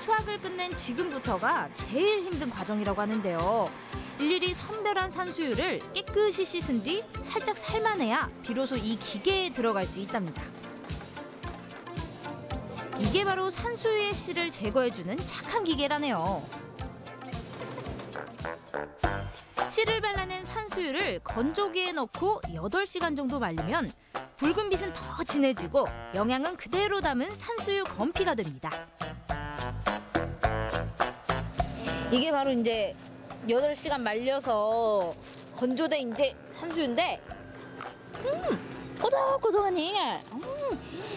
수확을 끝낸 지금부터가 제일 힘든 과정이라고 하는데요. 일일이 선별한 산수유를 깨끗이 씻은 뒤 살짝 삶아내야 비로소 이 기계에 들어갈 수 있답니다. 이게 바로 산수유의 씨를 제거해주는 착한 기계라네요. 씨를 발라낸 산수유를 건조기에 넣고 8시간 정도 말리면 붉은 빛은 더 진해지고 영양은 그대로 담은 산수유 건피가 됩니다. 이게 바로 이제 8시간 말려서 건조된 이제 산수유인데 꼬들꼬들하니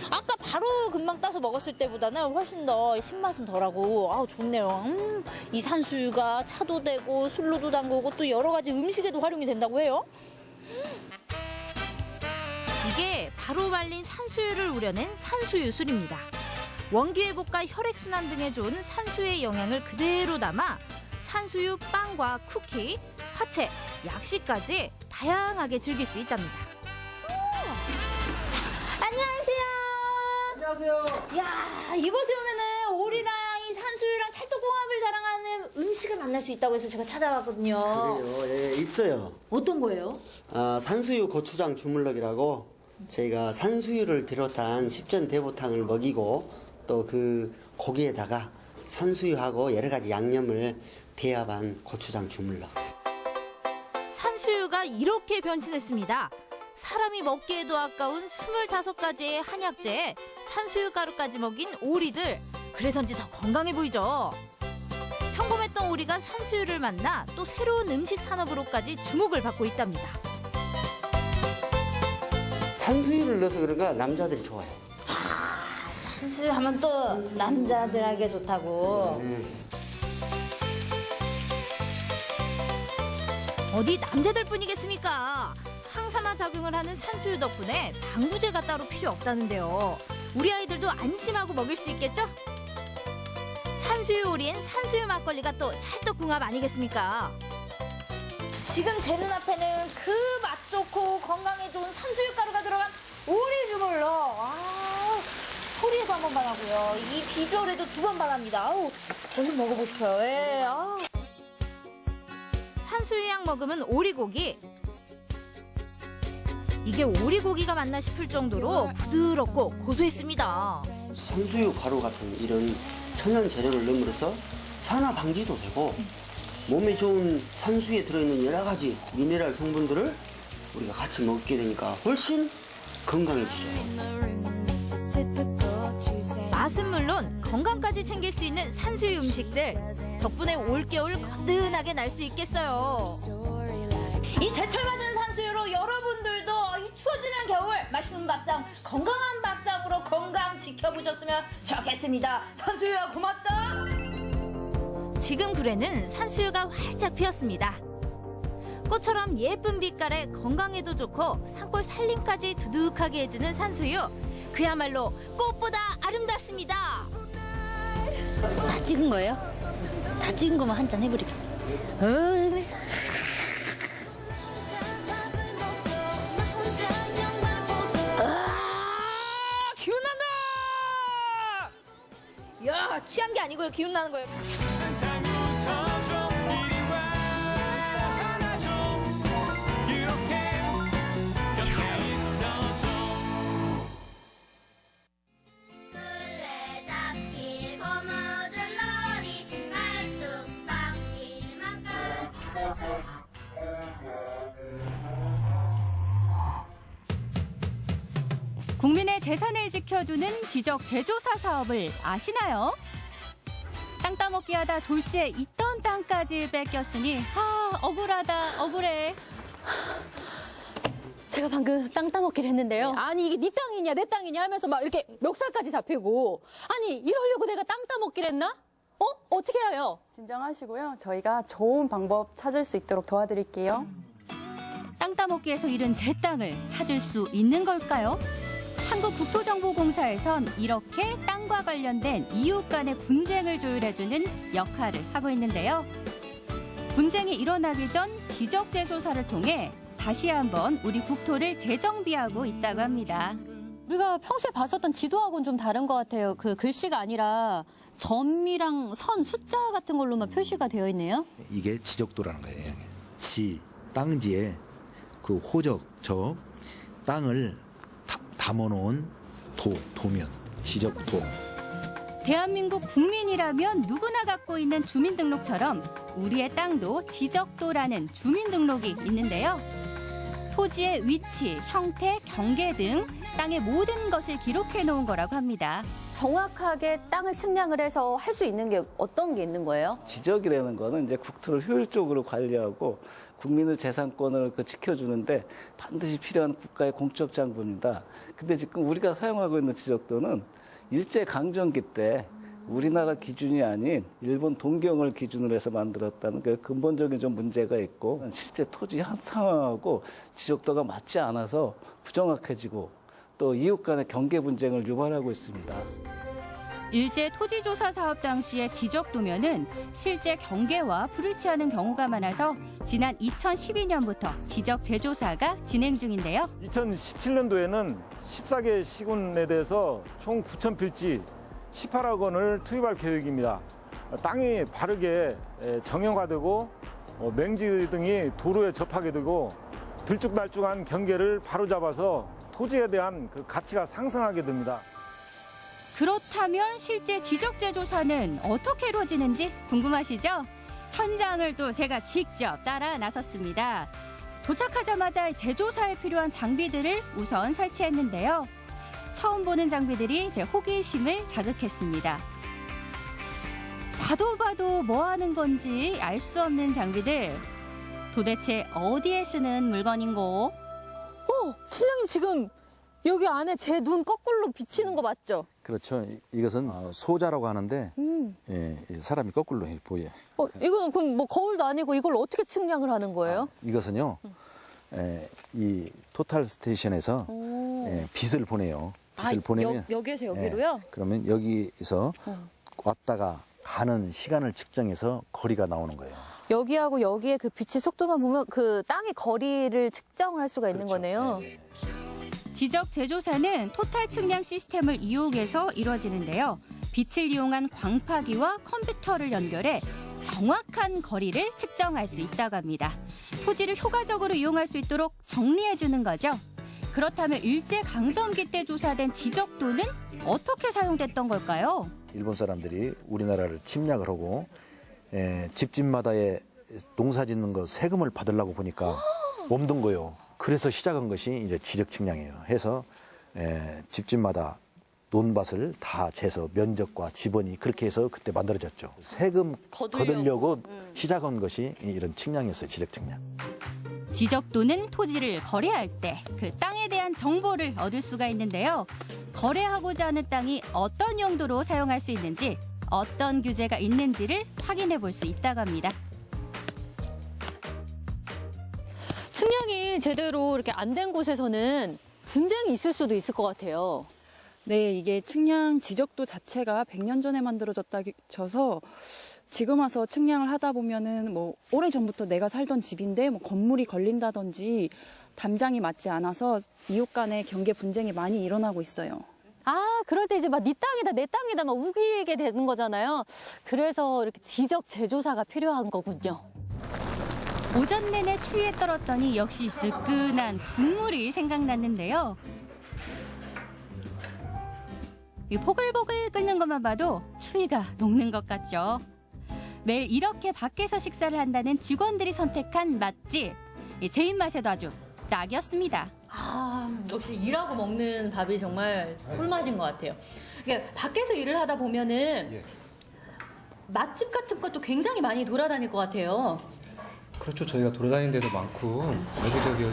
아까 바로 금방 따서 먹었을 때보다는 훨씬 더 신맛은 덜하고 좋네요. 이 산수유가 차도 되고 술로도 담그고 또 여러 가지 음식에도 활용이 된다고 해요. 이게 바로 말린 산수유를 우려낸 산수유술입니다. 원기회복과 혈액순환 등에 좋은 산수유의 영양을 그대로 담아 산수유 빵과 쿠키, 화채, 약식까지 다양하게 즐길 수 있답니다. 안녕하세요. 야, 이곳에 오면은 오리랑 이 산수유랑 찰떡궁합을 자랑하는 음식을 만날 수 있다고 해서 제가 찾아왔거든요. 그래요. 예, 있어요. 어떤 거예요? 산수유 고추장 주물럭이라고 저희가 산수유를 비롯한 십전대보탕을 먹이고 또 그 고기에다가 산수유하고 여러 가지 양념을 배합한 고추장 주물럭. 산수유가 이렇게 변신했습니다. 사람이 먹기에도 아까운 25가지의 한약재에 산수유 가루까지 먹인 오리들. 그래서인지 더 건강해 보이죠. 평범했던 오리가 산수유를 만나 또 새로운 음식 산업으로까지 주목을 받고 있답니다. 산수유를 넣어서 그런가 남자들이 좋아해요. 산수유 하면 또 남자들에게 좋다고. 어디 남자들뿐이겠습니까? 항산화 작용을 하는 산수유 덕분에 방부제가 따로 필요 없다는데요. 우리 아이들도 안심하고 먹을 수 있겠죠? 산수유 오리엔 산수유 막걸리가 또 찰떡궁합 아니겠습니까? 지금 제 눈앞에는 그 맛 좋고 건강에 좋은 산수유 가루가 들어간 오리 주물럭. 소리에도 한 번 반하고요. 이 비주얼에도 2번 반합니다. 아우, 얼른 먹어보고 싶어요. 예. 산수유향 먹으면 오리고기. 이게 오리고기가 맞나 싶을 정도로 부드럽고 고소했습니다. 산수유 가루 같은 이런 천연 재료를 넣음으로써 산화 방지도 되고 몸에 좋은 산수유에 들어있는 여러 가지 미네랄 성분들을 우리가 같이 먹게 되니까 훨씬 건강해지죠. 맛은 물론 건강까지 챙길 수 있는 산수유 음식들. 덕분에 올겨울 거뜬하게 날 수 있겠어요. 이 제철 맞은 산수유로 여러분들도 이 추워지는 겨울 맛있는 밥상, 건강한 밥상으로 건강 지켜보셨으면 좋겠습니다. 산수유야 고맙다. 지금 굴에는 산수유가 활짝 피었습니다. 꽃처럼 예쁜 빛깔에 건강에도 좋고 산골 살림까지 두둑하게 해주는 산수유. 그야말로 꽃보다 아름답습니다. 다 찍은 거예요? 다 찍은 거만 한 잔 해버리게. 기운 난다! 야, 취한 게 아니고요. 기운 나는 거예요. 국민의 재산을 지켜주는 지적 제조사 사업을 아시나요? 땅 따먹기 하다 졸지에 있던 땅까지 뺏겼으니 억울하다 억울해. 제가 방금 땅 따먹기를 했는데요. 아니 이게 네 땅이냐 내 땅이냐 하면서 막 이렇게 멱살까지 잡히고 아니 이러려고 내가 땅 따먹기를 했나? 어떻게 해요? 진정하시고요. 저희가 좋은 방법 찾을 수 있도록 도와드릴게요. 땅 따먹기에서 잃은 제 땅을 찾을 수 있는 걸까요? 한국국토정보공사에선 이렇게 땅과 관련된 이웃 간의 분쟁을 조율해주는 역할을 하고 있는데요. 분쟁이 일어나기 전 지적재조사를 통해 다시 한번 우리 국토를 재정비하고 있다고 합니다. 우리가 평소에 봤었던 지도하고는 좀 다른 것 같아요. 그 글씨가 아니라 점이랑 선, 숫자 같은 걸로만 표시가 되어 있네요. 이게 지적도라는 거예요. 땅지에 그 호적, 땅을 담아놓은 도면, 지적도. 대한민국 국민이라면 누구나 갖고 있는 주민등록처럼 우리의 땅도 지적도라는 주민등록이 있는데요. 토지의 위치, 형태, 경계 등 땅의 모든 것을 기록해 놓은 거라고 합니다. 정확하게 땅을 측량을 해서 할 수 있는 게 어떤 게 있는 거예요? 지적이라는 거는 이제 국토를 효율적으로 관리하고 국민의 재산권을 지켜주는데 반드시 필요한 국가의 공적 장부입니다. 근데 지금 우리가 사용하고 있는 지적도는 일제강점기 때 우리나라 기준이 아닌 일본 동경을 기준으로 해서 만들었다는 그 근본적인 좀 문제가 있고 실제 토지 상황하고 지적도가 맞지 않아서 부정확해지고 또 이웃 간의 경계 분쟁을 유발하고 있습니다. 일제 토지조사 사업 당시의 지적도면은 실제 경계와 불일치하는 경우가 많아서 지난 2012년부터 지적 재조사가 진행 중인데요. 2017년도에는 14개 시군에 대해서 총 9,000필지 18억 원을 투입할 계획입니다. 땅이 바르게 정형화되고 맹지 등이 도로에 접하게 되고 들쭉날쭉한 경계를 바로잡아서 토지에 대한 그 가치가 상승하게 됩니다. 그렇다면 실제 지적 재조사는 어떻게 이루어지는지 궁금하시죠? 현장을 또 제가 직접 따라 나섰습니다. 도착하자마자 재조사에 필요한 장비들을 우선 설치했는데요. 처음 보는 장비들이 제 호기심을 자극했습니다. 봐도 뭐 하는 건지 알 수 없는 장비들. 도대체 어디에 쓰는 물건인고? 팀장님 지금 여기 안에 제 눈 거꾸로 비치는 거 맞죠? 그렇죠. 이것은 소자라고 하는데 예, 사람이 거꾸로 보여요. 이거는 그럼 뭐 거울도 아니고 이걸 어떻게 측량을 하는 거예요? 이것은요. 이 토탈 스테이션에서 빛을 보내요. 빛을 보내면 여기에서 여기로요? 그러면 여기서 왔다가 가는 시간을 측정해서 거리가 나오는 거예요. 여기하고 여기에 그 빛의 속도만 보면 그 땅의 거리를 측정할 수가 있는 거네요. 지적 재조사는 토탈 측량 시스템을 이용해서 이루어지는데요. 빛을 이용한 광파기와 컴퓨터를 연결해 정확한 거리를 측정할 수 있다고 합니다. 토지를 효과적으로 이용할 수 있도록 정리해주는 거죠. 그렇다면 일제강점기 때 조사된 지적도는 어떻게 사용됐던 걸까요? 일본 사람들이 우리나라를 침략을 하고 집집마다에 농사 짓는 거 세금을 받으려고 보니까 몸든 거요. 그래서 시작한 것이 이제 지적 측량이에요. 해서 집집마다 논밭을 다 재서 면적과 지번이 그렇게 해서 그때 만들어졌죠. 세금 거두려고 시작한 것이 이런 측량이었어요. 지적 측량. 지적도는 토지를 거래할 때 그 땅에 대한 정보를 얻을 수가 있는데요. 거래하고자 하는 땅이 어떤 용도로 사용할 수 있는지, 어떤 규제가 있는지를 확인해 볼 수 있다고 합니다. 측량이 제대로 이렇게 안 된 곳에서는 분쟁이 있을 수도 있을 것 같아요. 네, 이게 측량 지적도 자체가 100년 전에 만들어져서 지금 와서 측량을 하다 보면은 뭐 오래전부터 내가 살던 집인데 뭐 건물이 걸린다든지 담장이 맞지 않아서 이웃 간의 경계 분쟁이 많이 일어나고 있어요. 아, 그럴 때 이제 막 네 땅이다, 내 땅이다 막 우기게 되는 거잖아요. 그래서 이렇게 지적 재조사가 필요한 거군요. 오전 내내 추위에 떨었더니 역시 뜨끈한 국물이 생각났는데요. 이 보글보글 끓는 것만 봐도 추위가 녹는 것 같죠. 매일 이렇게 밖에서 식사를 한다는 직원들이 선택한 맛집. 제 입맛에도 아주 딱이었습니다. 아, 역시 일하고 먹는 밥이 정말 꿀맛인 것 같아요. 그러니까 밖에서 일을 하다 보면은 맛집 같은 것도 굉장히 많이 돌아다닐 것 같아요. 그렇죠. 저희가 돌아다니는 데도 많고 여기저기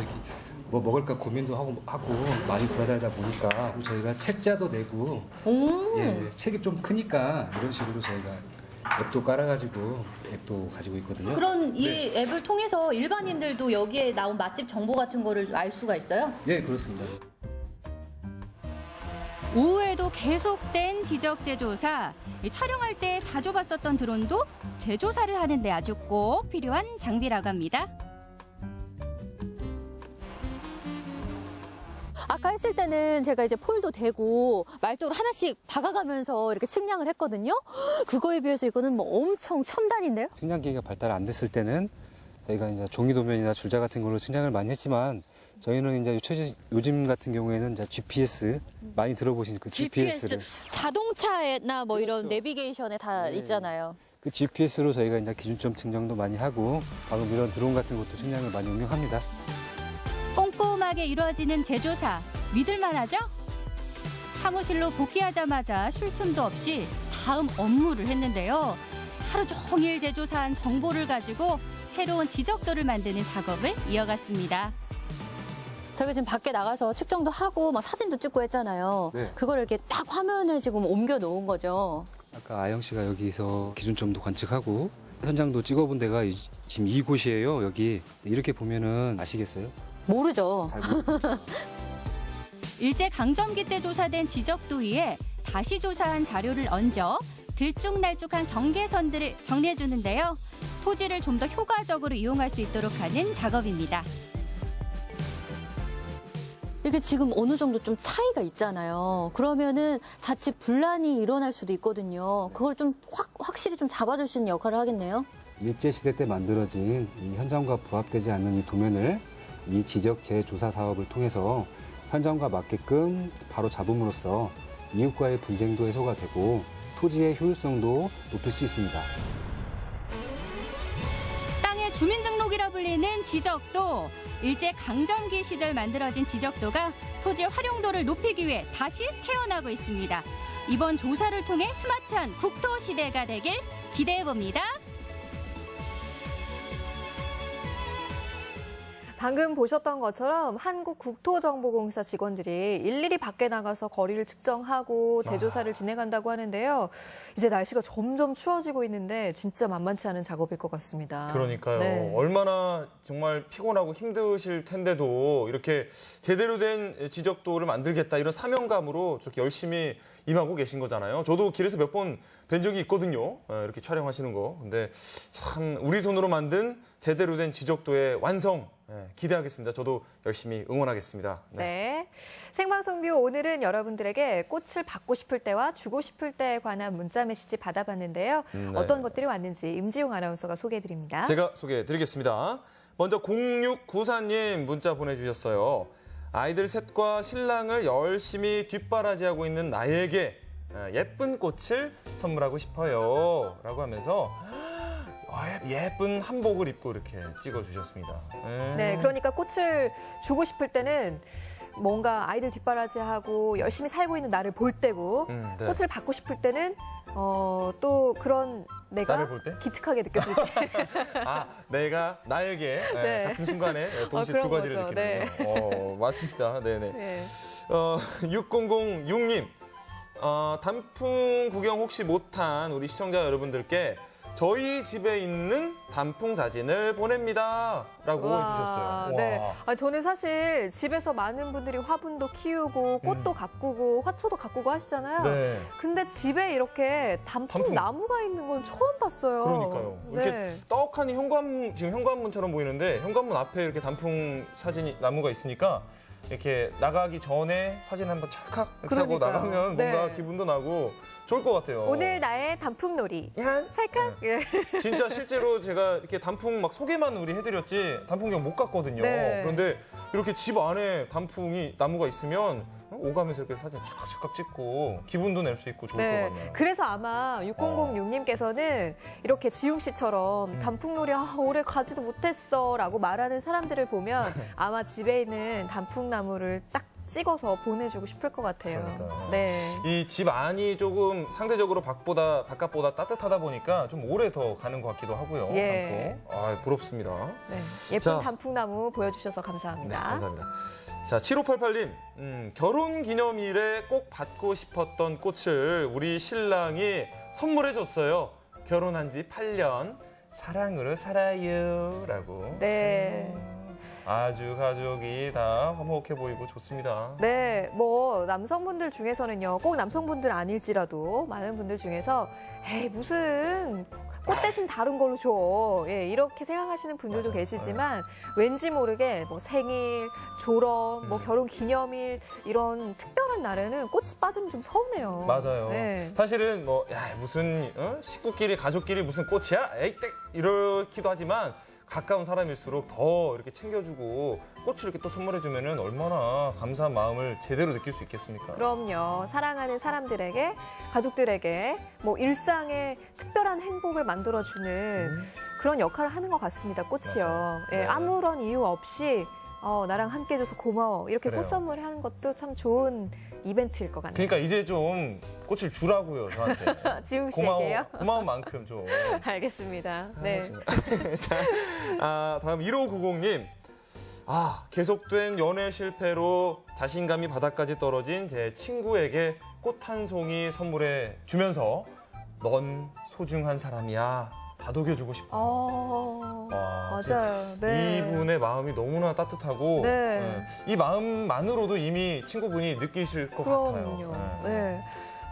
뭐 먹을까 고민도 하고 많이 돌아다니다 보니까 저희가 책자도 내고 책이 좀 크니까 이런 식으로 저희가 앱도 깔아가지고 앱도 가지고 있거든요. 그런 이 앱을 통해서 일반인들도 여기에 나온 맛집 정보 같은 거를 알 수가 있어요? 예, 그렇습니다. 오후에도 계속된 지적 재조사. 촬영할 때 자주 봤었던 드론도 재조사를 하는데 아주 꼭 필요한 장비라고 합니다. 아까 했을 때는 제가 이제 폴도 대고 말뚝을 하나씩 박아가면서 이렇게 측량을 했거든요. 그거에 비해서 이거는 뭐 엄청 첨단인데요? 측량기가 발달 안 됐을 때는 저희가 이제 종이도면이나 줄자 같은 걸로 측량을 많이 했지만 저희는 이제 요즘 같은 경우에는 이제 GPS 많이 들어보신 그 GPS를 자동차나 뭐 이런 그렇죠. 내비게이션에 다 있잖아요. 그 GPS로 저희가 이제 기준점 측정도 많이 하고 방금 이런 드론 같은 것도 측량을 많이 응용합니다. 꼼꼼하게 이루어지는 재조사, 믿을만하죠? 사무실로 복귀하자마자 쉴 틈도 없이 다음 업무를 했는데요. 하루 종일 재조사한 정보를 가지고 새로운 지적도를 만드는 작업을 이어갔습니다. 저희가 지금 밖에 나가서 측정도 하고 막 사진도 찍고 했잖아요. 네. 그걸 이렇게 딱 화면에 지금 옮겨 놓은 거죠. 아까 아영 씨가 여기서 기준점도 관측하고 현장도 찍어본 데가 지금 이곳이에요. 여기 이렇게 보면은 아시겠어요? 모르죠. 잘 모르죠. 일제강점기 때 조사된 지적도 위에 다시 조사한 자료를 얹어 들쭉날쭉한 경계선들을 정리해주는데요. 토지를 좀 더 효과적으로 이용할 수 있도록 하는 작업입니다. 이게 지금 어느 정도 좀 차이가 있잖아요. 그러면은 자칫 분란이 일어날 수도 있거든요. 그걸 좀 확실히 좀 잡아줄 수 있는 역할을 하겠네요. 일제시대 때 만들어진 이 현장과 부합되지 않는 이 도면을 이 지적 재조사 사업을 통해서 현장과 맞게끔 바로 잡음으로써 이웃과의 분쟁도 해소가 되고 토지의 효율성도 높일 수 있습니다. 땅의 주민등록이라 불리는 지적도, 일제 강점기 시절 만들어진 지적도가 토지의 활용도를 높이기 위해 다시 태어나고 있습니다. 이번 조사를 통해 스마트한 국토 시대가 되길 기대해봅니다. 방금 보셨던 것처럼 한국국토정보공사 직원들이 일일이 밖에 나가서 거리를 측정하고 재조사를 진행한다고 하는데요. 이제 날씨가 점점 추워지고 있는데 진짜 만만치 않은 작업일 것 같습니다. 그러니까요. 네. 얼마나 정말 피곤하고 힘드실 텐데도 이렇게 제대로 된 지적도를 만들겠다 이런 사명감으로 저렇게 열심히 임하고 계신 거잖아요. 저도 길에서 몇 번 뵌 적이 있거든요. 이렇게 촬영하시는 거. 근데 참 우리 손으로 만든 제대로 된 지적도의 완성 기대하겠습니다. 저도 열심히 응원하겠습니다. 네. 생방송뷰 오늘은 여러분들에게 꽃을 받고 싶을 때와 주고 싶을 때에 관한 문자 메시지 받아봤는데요. 네. 어떤 것들이 왔는지 임지용 아나운서가 소개해드립니다. 제가 소개해드리겠습니다. 먼저 0694님 문자 보내주셨어요. 아이들 셋과 신랑을 열심히 뒷바라지하고 있는 나에게 예쁜 꽃을 선물하고 싶어요. 라고 하면서 예쁜 한복을 입고 이렇게 찍어주셨습니다. 네, 그러니까 꽃을 주고 싶을 때는 뭔가 아이들 뒷바라지하고 열심히 살고 있는 나를 볼 때고 네. 꽃을 받고 싶을 때는 또 그런 내가 나를 볼 때? 기특하게 느껴질 때. 내가 나에게 네. 같은 순간에 동시에 그런 두 가지를 거죠. 느끼는 맞습니다. 네네. 네. 6006님 단풍 구경 혹시 못한 우리 시청자 여러분들께 저희 집에 있는 단풍 사진을 보냅니다. 라고 해주셨어요. 네. 와. 저는 사실 집에서 많은 분들이 화분도 키우고 꽃도 가꾸고 화초도 가꾸고 하시잖아요. 네. 근데 집에 이렇게 단풍 나무가 있는 건 처음 봤어요. 그러니까요. 이렇게 네. 떡하니 지금 현관문처럼 보이는데 현관문 앞에 이렇게 단풍 사진이 나무가 있으니까 이렇게 나가기 전에 사진 한번 찰칵 이렇게 하고 그러니까요. 나가면 네. 뭔가 기분도 나고 좋을 것 같아요. 오늘 나의 단풍놀이. 찰칵. 예. 진짜 실제로 제가 이렇게 단풍 막 소개만 우리 해드렸지 단풍 구경 못 갔거든요. 네. 그런데 이렇게 집 안에 나무가 있으면 오가면서 이렇게 사진 찰칵찰칵 찍고 기분도 낼 수 있고 좋을 것 같네요. 그래서 아마 6006님께서는 이렇게 지웅 씨처럼 단풍놀이 올해 가지도 못했어라고 말하는 사람들을 보면 아마 집에 있는 단풍나무를 딱 찍어서 보내주고 싶을 것 같아요. 그러니까요. 네. 이 집 안이 조금 상대적으로 바깥보다 따뜻하다 보니까 좀 오래 더 가는 것 같기도 하고요. 예. 단풍. 부럽습니다. 네. 예쁜 자. 단풍나무 보여주셔서 감사합니다. 네, 감사합니다. 자, 7588님. 결혼 기념일에 꼭 받고 싶었던 꽃을 우리 신랑이 선물해줬어요. 결혼한 지 8년. 사랑으로 살아요. 라고. 네. 아주 가족이 다 화목해 보이고 좋습니다. 네, 남성분들 중에서는요, 꼭 남성분들 아닐지라도 많은 분들 중에서 에이, 무슨 꽃 대신 다른 걸로 줘. 예, 이렇게 생각하시는 분들도 계시지만 왠지 모르게 생일, 졸업, 결혼 기념일 이런 특별한 날에는 꽃이 빠지면 좀 서운해요. 맞아요. 네. 사실은 무슨 식구끼리 가족끼리 무슨 꽃이야? 에이 땡 이렇기도 하지만 가까운 사람일수록 더 이렇게 챙겨주고 꽃을 이렇게 또 선물해주면은 얼마나 감사한 마음을 제대로 느낄 수 있겠습니까? 그럼요. 사랑하는 사람들에게, 가족들에게 일상의 특별한 행복을 만들어주는 그런 역할을 하는 것 같습니다. 꽃이요. 예, 네. 아무런 이유 없이 나랑 함께 해줘서 고마워. 이렇게 그래요. 꽃 선물하는 것도 참 좋은 이벤트일 것 같네요. 그러니까 이제 좀 꽃을 주라고요, 저한테. 지웅 씨에게요? 고마운 만큼 좀. 알겠습니다. 네. 자, 다음 1590님. 계속된 연애 실패로 자신감이 바닥까지 떨어진 제 친구에게 꽃 한 송이 선물해 주면서 넌 소중한 사람이야. 다독여주고 싶어요. 맞아요. 네. 이분의 마음이 너무나 따뜻하고 네. 이 마음만으로도 이미 친구분이 느끼실 것 같아요. 그럼요. 네.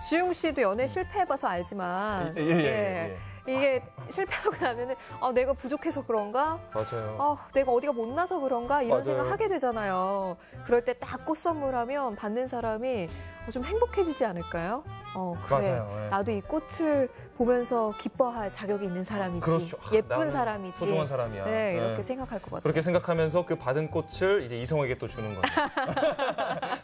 주용 씨도 연애 실패해봐서 알지만 예. 이게 실패하고 나면은 내가 부족해서 그런가? 맞아요. 내가 어디가 못나서 그런가? 이런 맞아요. 생각 하게 되잖아요. 그럴 때 딱 꽃 선물하면 받는 사람이 좀 행복해지지 않을까요? 그래. 맞아요. 예. 나도 이 꽃을 보면서 기뻐할 자격이 있는 사람이지. 그렇죠. 예쁜 나는 사람이지. 소중한 사람이야. 네, 이렇게 네. 생각할 것 같아요. 그렇게 생각하면서 그 받은 꽃을 이제 이성에게 또 주는 거죠.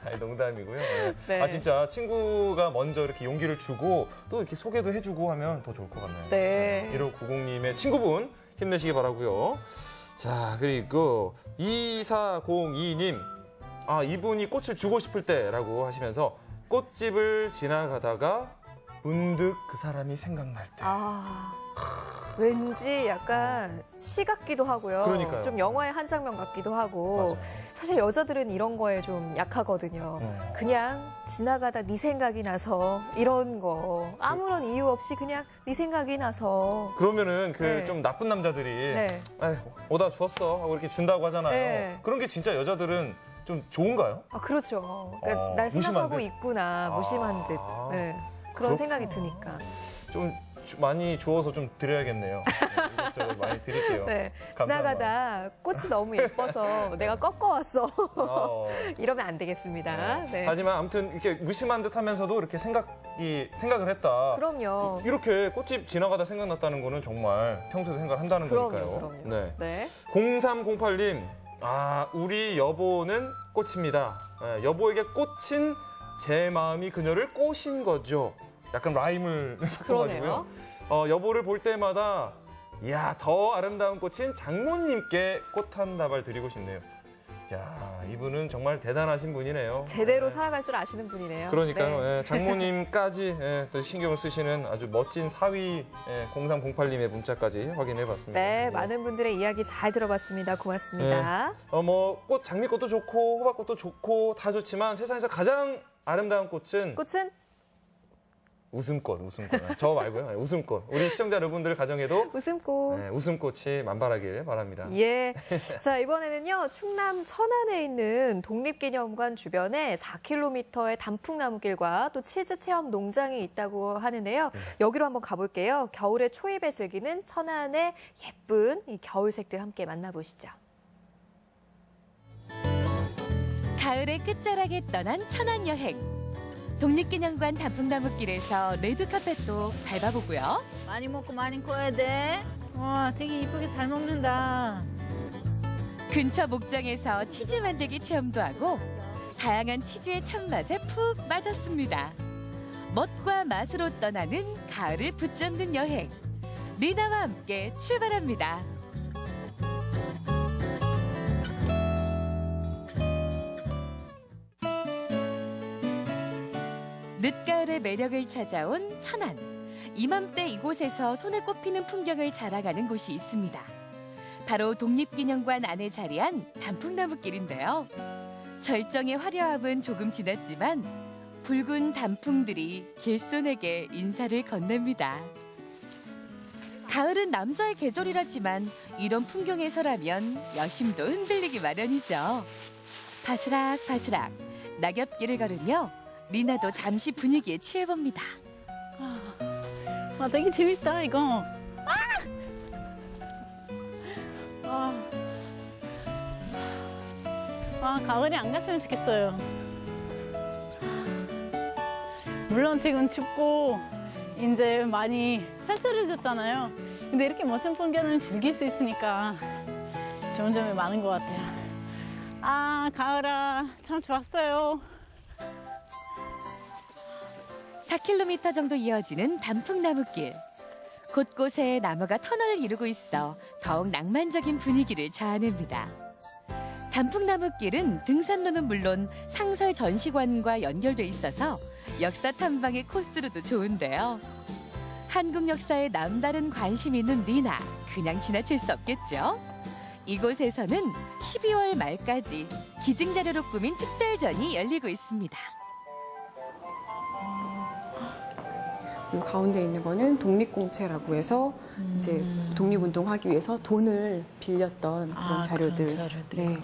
아니, 농담이고요. 네. 네. 진짜 친구가 먼저 이렇게 용기를 주고 또 이렇게 소개도 해주고 하면 더 좋을 것 같네요. 네. 1590님의 친구분 힘내시기 바라고요. 자, 그리고 2402님. 이분이 꽃을 주고 싶을 때라고 하시면서 꽃집을 지나가다가 문득 그 사람이 생각날 때. 왠지 약간 시 같기도 하고요. 그러니까요. 좀 영화의 한 장면 같기도 하고. 맞아요. 사실 여자들은 이런 거에 좀 약하거든요. 그냥 지나가다 네 생각이 나서 이런 거. 아무런 이유 없이 그냥 네 생각이 나서. 그러면은 네. 좀 나쁜 남자들이 네. 오다 주었어 하고 이렇게 준다고 하잖아요. 네. 그런 게 진짜 여자들은 좀 좋은가요? 그렇죠. 그러니까 날 생각하고 무심한 듯? 있구나. 무심한 듯. 네. 그런 그렇구나. 생각이 드니까. 좀 많이 주워서 좀 드려야겠네요. 네, 이것저것 많이 드릴게요. 네. 감사한 지나가다 꽃이 너무 예뻐서 내가 꺾어왔어. 마음. 이러면 안 되겠습니다. 네. 하지만 아무튼 이렇게 무심한 듯 하면서도 이렇게 생각을 했다. 그럼요. 이렇게 꽃집 지나가다 생각났다는 거는 정말 평소에도 생각을 한다는 거니까요. 그럼요. 네. 네. 0308님, 우리 여보는 꽃입니다. 네, 여보에게 꽃인 제 마음이 그녀를 꼬신 거죠. 약간 라임을 섞어가지고요. 여보를 볼 때마다 더 아름다운 꽃인 장모님께 꽃 한 다발 드리고 싶네요. 야, 이분은 정말 대단하신 분이네요. 제대로 살아갈 줄 아시는 분이네요. 그러니까요. 네. 장모님까지 또 신경을 쓰시는 아주 멋진 사위 0308님의 문자까지 확인해봤습니다. 네, 많은 분들의 이야기 잘 들어봤습니다. 고맙습니다. 꽃 장미꽃도 좋고 호박꽃도 좋고 다 좋지만 세상에서 가장 아름다운 꽃은 웃음꽃. 저 말고요. 웃음꽃. 우리 시청자 여러분들 가정에도 웃음꽃. 웃음꽃이 만발하길 바랍니다. 예. 자, 이번에는요, 충남 천안에 있는 독립기념관 주변에 4km의 단풍나무길과 또 치즈 체험 농장이 있다고 하는데요. 여기로 한번 가볼게요. 겨울의 초입에 즐기는 천안의 예쁜 이 겨울색들 함께 만나보시죠. 가을의 끝자락에 떠난 천안 여행. 독립기념관 단풍나무길에서 레드카펫도 밟아보고요. 많이 먹고 많이 커야 돼. 되게 이쁘게 잘 먹는다. 근처 목장에서 치즈 만들기 체험도 하고 다양한 치즈의 참맛에 푹 빠졌습니다. 멋과 맛으로 떠나는 가을을 붙잡는 여행. 리나와 함께 출발합니다. 늦가을의 매력을 찾아온 천안. 이맘때 이곳에서 손에 꼽히는 풍경을 자랑하는 곳이 있습니다. 바로 독립기념관 안에 자리한 단풍나무길인데요. 절정의 화려함은 조금 지났지만 붉은 단풍들이 길손에게 인사를 건넵니다. 가을은 남자의 계절이라지만 이런 풍경에서라면 여심도 흔들리기 마련이죠. 바스락바스락 낙엽길을 걸으며 리나도 잠시 분위기에 취해봅니다. 되게 재밌다 이거. 가을이 안 갔으면 좋겠어요. 물론 지금 춥고 이제 많이 쌀쌀해졌잖아요. 근데 이렇게 멋진 풍경을 즐길 수 있으니까 좋은 점이 많은 것 같아요. 가을아 참 좋았어요. 4km 정도 이어지는 단풍나무길. 곳곳에 나무가 터널을 이루고 있어 더욱 낭만적인 분위기를 자아냅니다. 단풍나무길은 등산로는 물론 상설 전시관과 연결돼 있어서 역사 탐방의 코스로도 좋은데요. 한국 역사에 남다른 관심 있는 리나, 그냥 지나칠 수 없겠죠? 이곳에서는 12월 말까지 기증자료로 꾸민 특별전이 열리고 있습니다. 이 가운데 있는 거는 독립공채라고 해서 이제 독립운동하기 위해서 돈을 빌렸던 그런 자료들. 네.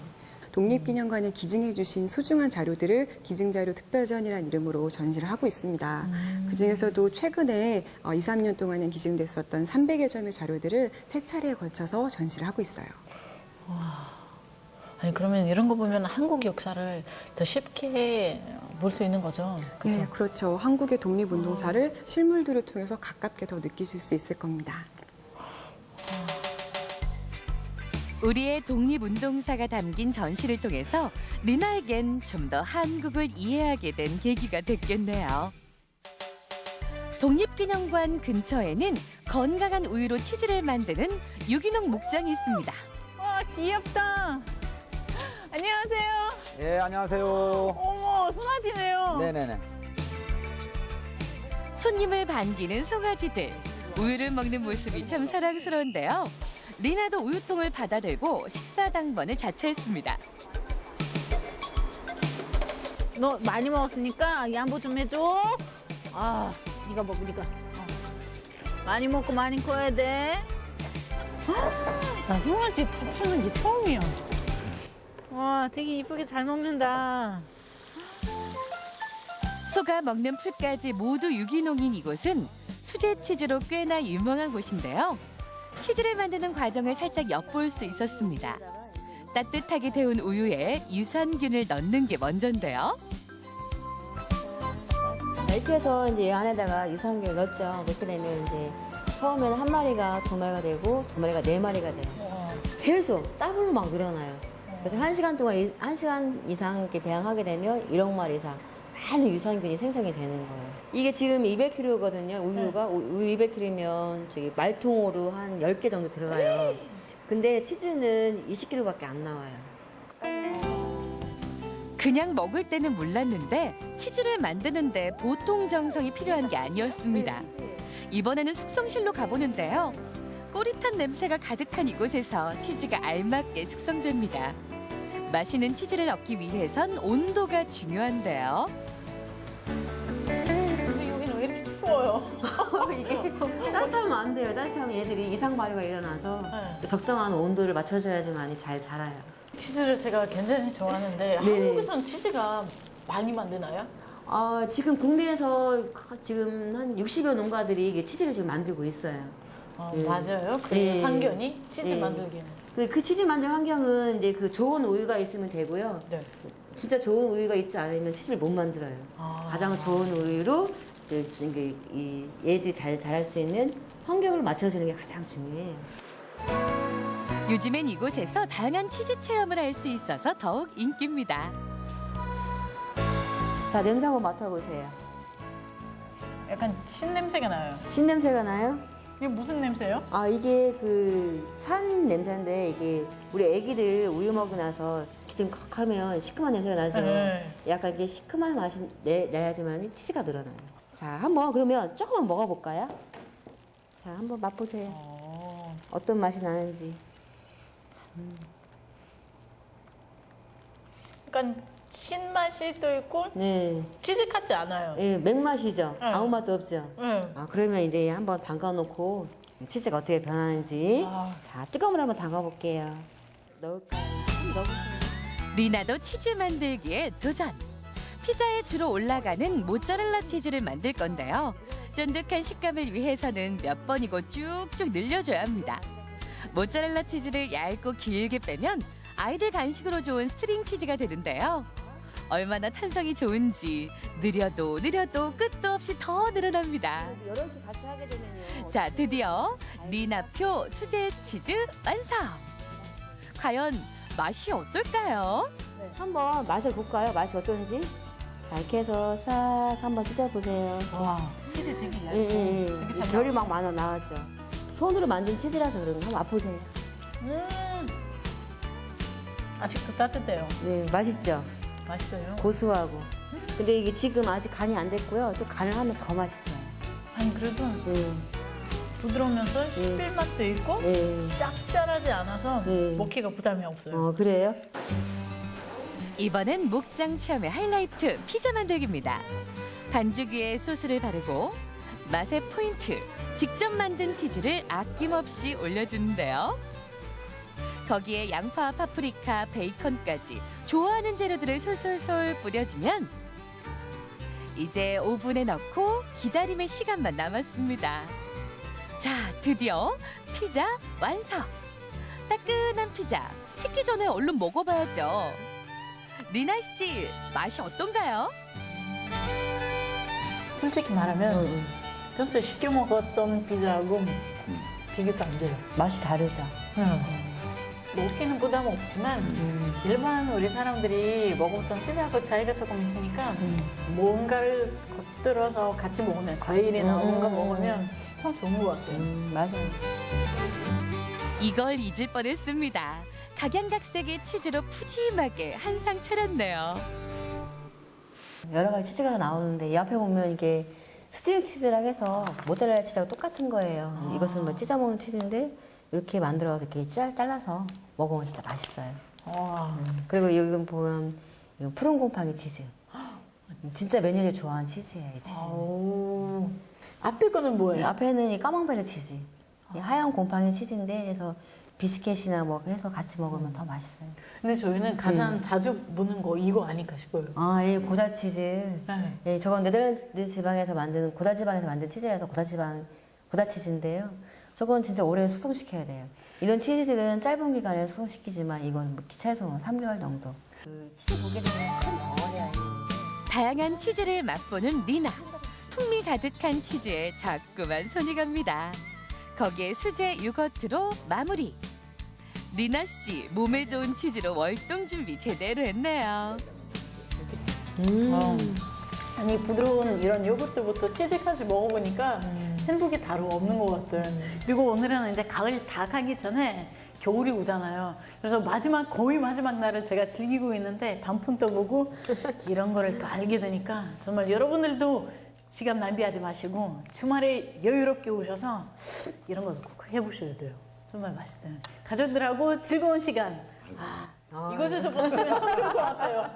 독립기념관에 기증해 주신 소중한 자료들을 기증자료 특별전이라는 이름으로 전시를 하고 있습니다. 그중에서도 최근에 2, 3년 동안에 기증됐었던 300여 점의 자료들을 3차례에 걸쳐서 전시를 하고 있어요. 아니 그러면 이런 거 보면 한국 역사를 더 쉽게 볼 수 있는 거죠? 그렇죠? 네, 그렇죠. 한국의 독립운동사를 실물들을 통해서 가깝게 더 느끼실 수 있을 겁니다. 우리의 독립운동사가 담긴 전시를 통해서 리나에겐 좀 더 한국을 이해하게 된 계기가 됐겠네요. 독립기념관 근처에는 건강한 우유로 치즈를 만드는 유기농 목장이 있습니다. 와, 귀엽다. 안녕하세요. 예, 안녕하세요. 어머, 송아지네요. 네네네. 손님을 반기는 송아지들. 우유를 먹는 모습이 참 사랑스러운데요. 리나도 우유통을 받아들고 식사 당번을 자처했습니다. 너 많이 먹었으니까 양보 좀 해줘. 아, 네가 먹어, 네가. 많이 먹고 많이 커야 돼. 나 송아지 밥 주는 게 처음이야. 와, 되게 이쁘게 잘 먹는다. 소가 먹는 풀까지 모두 유기농인 이곳은 수제 치즈로 꽤나 유명한 곳인데요. 치즈를 만드는 과정을 살짝 엿볼 수 있었습니다. 따뜻하게 데운 우유에 유산균을 넣는 게 먼저인데요. 이렇게 해서 이제 이 안에다가 유산균을 넣었죠. 넣게 되면 이제 처음에는 한 마리가 2마리가 되고 2마리가 4마리가 돼요. 계속 더블로 막 늘어나요. 그래서 1시간 동안 1시간 이상 이렇게 배양하게 되면 1억 마리 이상 많은 유산균이 생성이 되는 거예요. 이게 지금 200kg거든요. 우유가 우유 200kg면 저기 말통으로 한 10개 정도 들어가요. 근데 치즈는 20kg밖에 안 나와요. 그냥 먹을 때는 몰랐는데 치즈를 만드는데 보통 정성이 필요한 게 아니었습니다. 이번에는 숙성실로 가보는데요. 꼬릿한 냄새가 가득한 이곳에서 치즈가 알맞게 숙성됩니다. 맛있는 치즈를 얻기 위해선 온도가 중요한데요. 근데 여기는 왜 이렇게 추워요? 이게 따뜻하면 안 돼요. 따뜻하면 얘들이 이상 발효가 일어나서 적당한 온도를 맞춰줘야지만 잘 자라요. 치즈를 제가 굉장히 좋아하는데 한국에서는 치즈가 많이 만드나요? 지금 국내에서 지금 한 60여 농가들이 이게 치즈를 지금 만들고 있어요. 맞아요? 그 환경이 치즈 만들기는. 그 치즈 만들 환경은 이제 그 좋은 우유가 있으면 되고요. 진짜 좋은 우유가 있지 않으면 치즈를 못 만들어요. 가장 좋은 우유로 얘들이 잘 자랄 수 있는 환경을 맞춰주는 게 가장 중요해요. 요즘엔 이곳에서 다양한 치즈 체험을 할 수 있어서 더욱 인기입니다. 자, 냄새 한번 맡아보세요. 약간 신냄새가 나요. 신냄새가 나요? 이게 무슨 냄새예요? 이게 그 산 냄새인데 이게 우리 애기들 우유 먹고 나서 기름 컥 하면 시큼한 냄새가 나죠. 약간 이게 시큼한 맛이 나야지만 치즈가 늘어나요. 자, 한번 그러면 조금만 먹어볼까요? 자, 한번 맛보세요. 어떤 맛이 나는지. 약간 신맛이 또 있고 치즈 같지 않아요. 네, 맥맛이죠. 네. 아무 맛도 없죠. 그러면 이제 한번 담가놓고 치즈가 어떻게 변하는지 자, 뜨거운 물 한번 담가볼게요. 넣을까요? 넣어볼게요. 리나도 치즈 만들기에 도전! 피자에 주로 올라가는 모짜렐라 치즈를 만들 건데요. 쫀득한 식감을 위해서는 몇 번이고 쭉쭉 늘려줘야 합니다. 모짜렐라 치즈를 얇고 길게 빼면 아이들 간식으로 좋은 스트링 치즈가 되는데요. 얼마나 탄성이 좋은지 느려도 끝도 없이 더 늘어납니다. 여럿이 같이 하게 되면요. 자, 드디어 리나표 수제 치즈 완성! 과연 맛이 어떨까요? 한번 맛을 볼까요? 맛이 어떤지? 자, 이렇게 해서 싹 한번 찢어보세요. 와, 치즈 되게 얇고 되게 잘 결이 막 많아 나왔죠. 손으로 만든 치즈라서 그런 거 한번 맛보세요. 아직도 따뜻해요. 네, 맛있죠? 맛있어요. 고소하고. 근데 이게 지금 아직 간이 안 됐고요. 또 간을 하면 더 맛있어요. 아니 그래도 부드러우면서 씹힐 맛도 있고 짭짤하지 않아서 먹기가 부담이 없어요. 그래요? 이번엔 목장 체험의 하이라이트 피자 만들기입니다. 반죽 위에 소스를 바르고 맛의 포인트, 직접 만든 치즈를 아낌없이 올려주는데요. 거기에 양파, 파프리카, 베이컨까지 좋아하는 재료들을 솔솔솔 뿌려주면 이제 오븐에 넣고 기다림의 시간만 남았습니다. 자, 드디어 피자 완성! 따끈한 피자, 식기 전에 얼른 먹어봐야죠. 리나 씨, 맛이 어떤가요? 솔직히 말하면 평소에 시켜 먹었던 피자하고 비교도 안 돼요. 맛이 다르죠. 먹기는 부담 없지만 일반 우리 사람들이 먹었던 치즈하고 차이가 조금 있으니까 뭔가를 겉들어서 같이 먹으면 과일이나 뭔가 먹으면 참 좋은 것 같아요. 맞아요. 이걸 잊을 뻔했습니다. 각양각색의 치즈로 푸짐하게 한 상 차렸네요. 여러 가지 치즈가 나오는데 이 앞에 보면 이게 스트링 치즈랑 해서 모짜렐라 치즈하고 똑같은 거예요. 이것은 뭐 찢어 먹는 치즈인데 이렇게 만들어서 이렇게 잘라서 먹으면 진짜 맛있어요. 그리고 여기 보면 이건 푸른 곰팡이 치즈. 진짜 매니아들이 좋아하는 치즈예요, 이 치즈. 앞에 거는 뭐예요? 앞에는 이 까망베르 치즈. 이 하얀 곰팡이 치즈인데 그래서 비스켓이나 뭐 해서 같이 먹으면 더 맛있어요. 근데 저희는 가장 자주 보는 거 이거 아닐까 싶어요. 아, 예, 고다 치즈. 예, 저건 네덜란드 지방에서 만드는 고다 지방에서 만든 치즈라서 고다 치즈인데요. 저건 진짜 오래 숙성시켜야 돼요. 이런 치즈들은 짧은 기간에 숙성시키지만 이건 뭐 최소 3개월 정도. 그 치즈 보게 되면 큰 덩어리야. 다양한 치즈를 맛보는 리나. 풍미 가득한 치즈에 자꾸만 손이 갑니다. 거기에 수제 요거트로 마무리. 리나 씨, 몸에 좋은 치즈로 월동 준비 제대로 했네요. 아니 부드러운 이런 요거트부터 치즈까지 먹어보니까 행복이 다로 없는 것 같아요. 그리고 오늘은 이제 가을이 다 가기 전에 겨울이 오잖아요. 그래서 거의 마지막 날을 제가 즐기고 있는데 단풍 떠보고 이런 거를 또 알게 되니까 정말 여러분들도 시간 낭비하지 마시고 주말에 여유롭게 오셔서 이런 거 꼭 해보셔야 돼요. 정말 맛있어요. 가족들하고 즐거운 시간 이곳에서 보내시면 참 좋을 것 같아요.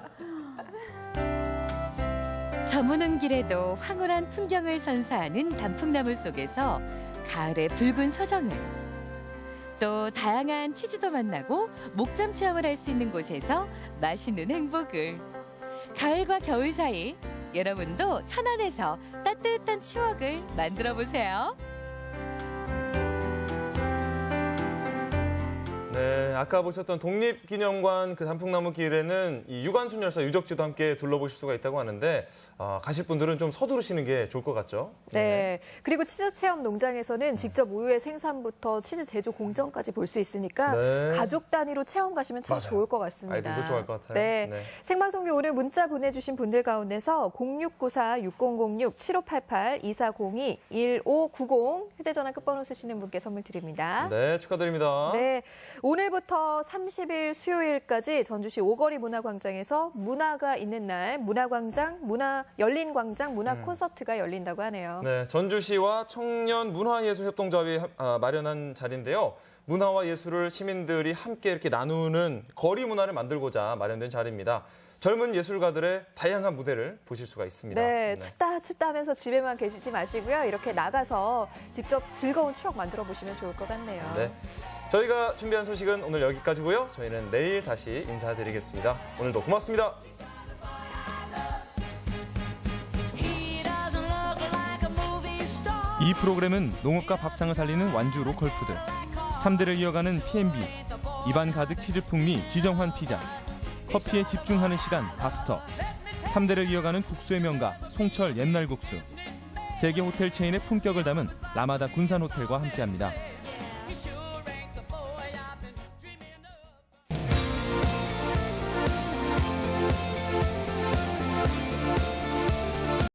저무는 길에도 황홀한 풍경을 선사하는 단풍나무 속에서 가을의 붉은 서정을, 또 다양한 치즈도 만나고 목잠 체험을 할 수 있는 곳에서 맛있는 행복을. 가을과 겨울 사이 여러분도 천안에서 따뜻한 추억을 만들어 보세요. 네, 아까 보셨던 독립기념관 그 단풍나무 길에는 이 유관순 열사 유적지도 함께 둘러보실 수가 있다고 하는데 가실 분들은 좀 서두르시는 게 좋을 것 같죠? 네. 그리고 치즈 체험 농장에서는 직접 우유의 생산부터 치즈 제조 공정까지 볼 수 있으니까 네. 가족 단위로 체험 가시면 참 맞아요. 좋을 것 같습니다. 아이들도 좋아할 것 같아요. 네. 네. 생방송에 오늘 문자 보내주신 분들 가운데서 0694-6006-7588-2402-1590 휴대전화 끝번호 쓰시는 분께 선물 드립니다. 네, 축하드립니다. 네. 오늘부터 30일 수요일까지 전주시 오거리 문화광장에서 문화가 있는 날 문화광장, 열린 광장 문화 콘서트가 열린다고 하네요. 네, 전주시와 청년문화예술협동조합이 마련한 자리인데요. 문화와 예술을 시민들이 함께 이렇게 나누는 거리 문화를 만들고자 마련된 자리입니다. 젊은 예술가들의 다양한 무대를 보실 수가 있습니다. 네, 춥다 하면서 집에만 계시지 마시고요. 이렇게 나가서 직접 즐거운 추억 만들어 보시면 좋을 것 같네요. 네. 저희가 준비한 소식은 오늘 여기까지고요. 저희는 내일 다시 인사드리겠습니다. 오늘도 고맙습니다. 이 프로그램은 농업과 밥상을 살리는 완주 로컬푸드, 3대를 이어가는 P&B, 입안 가득 치즈 풍미 지정환 피자, 커피에 집중하는 시간 밥스터, 3대를 이어가는 국수의 명가 송철 옛날 국수, 세계 호텔 체인의 품격을 담은 라마다 군산 호텔과 함께합니다.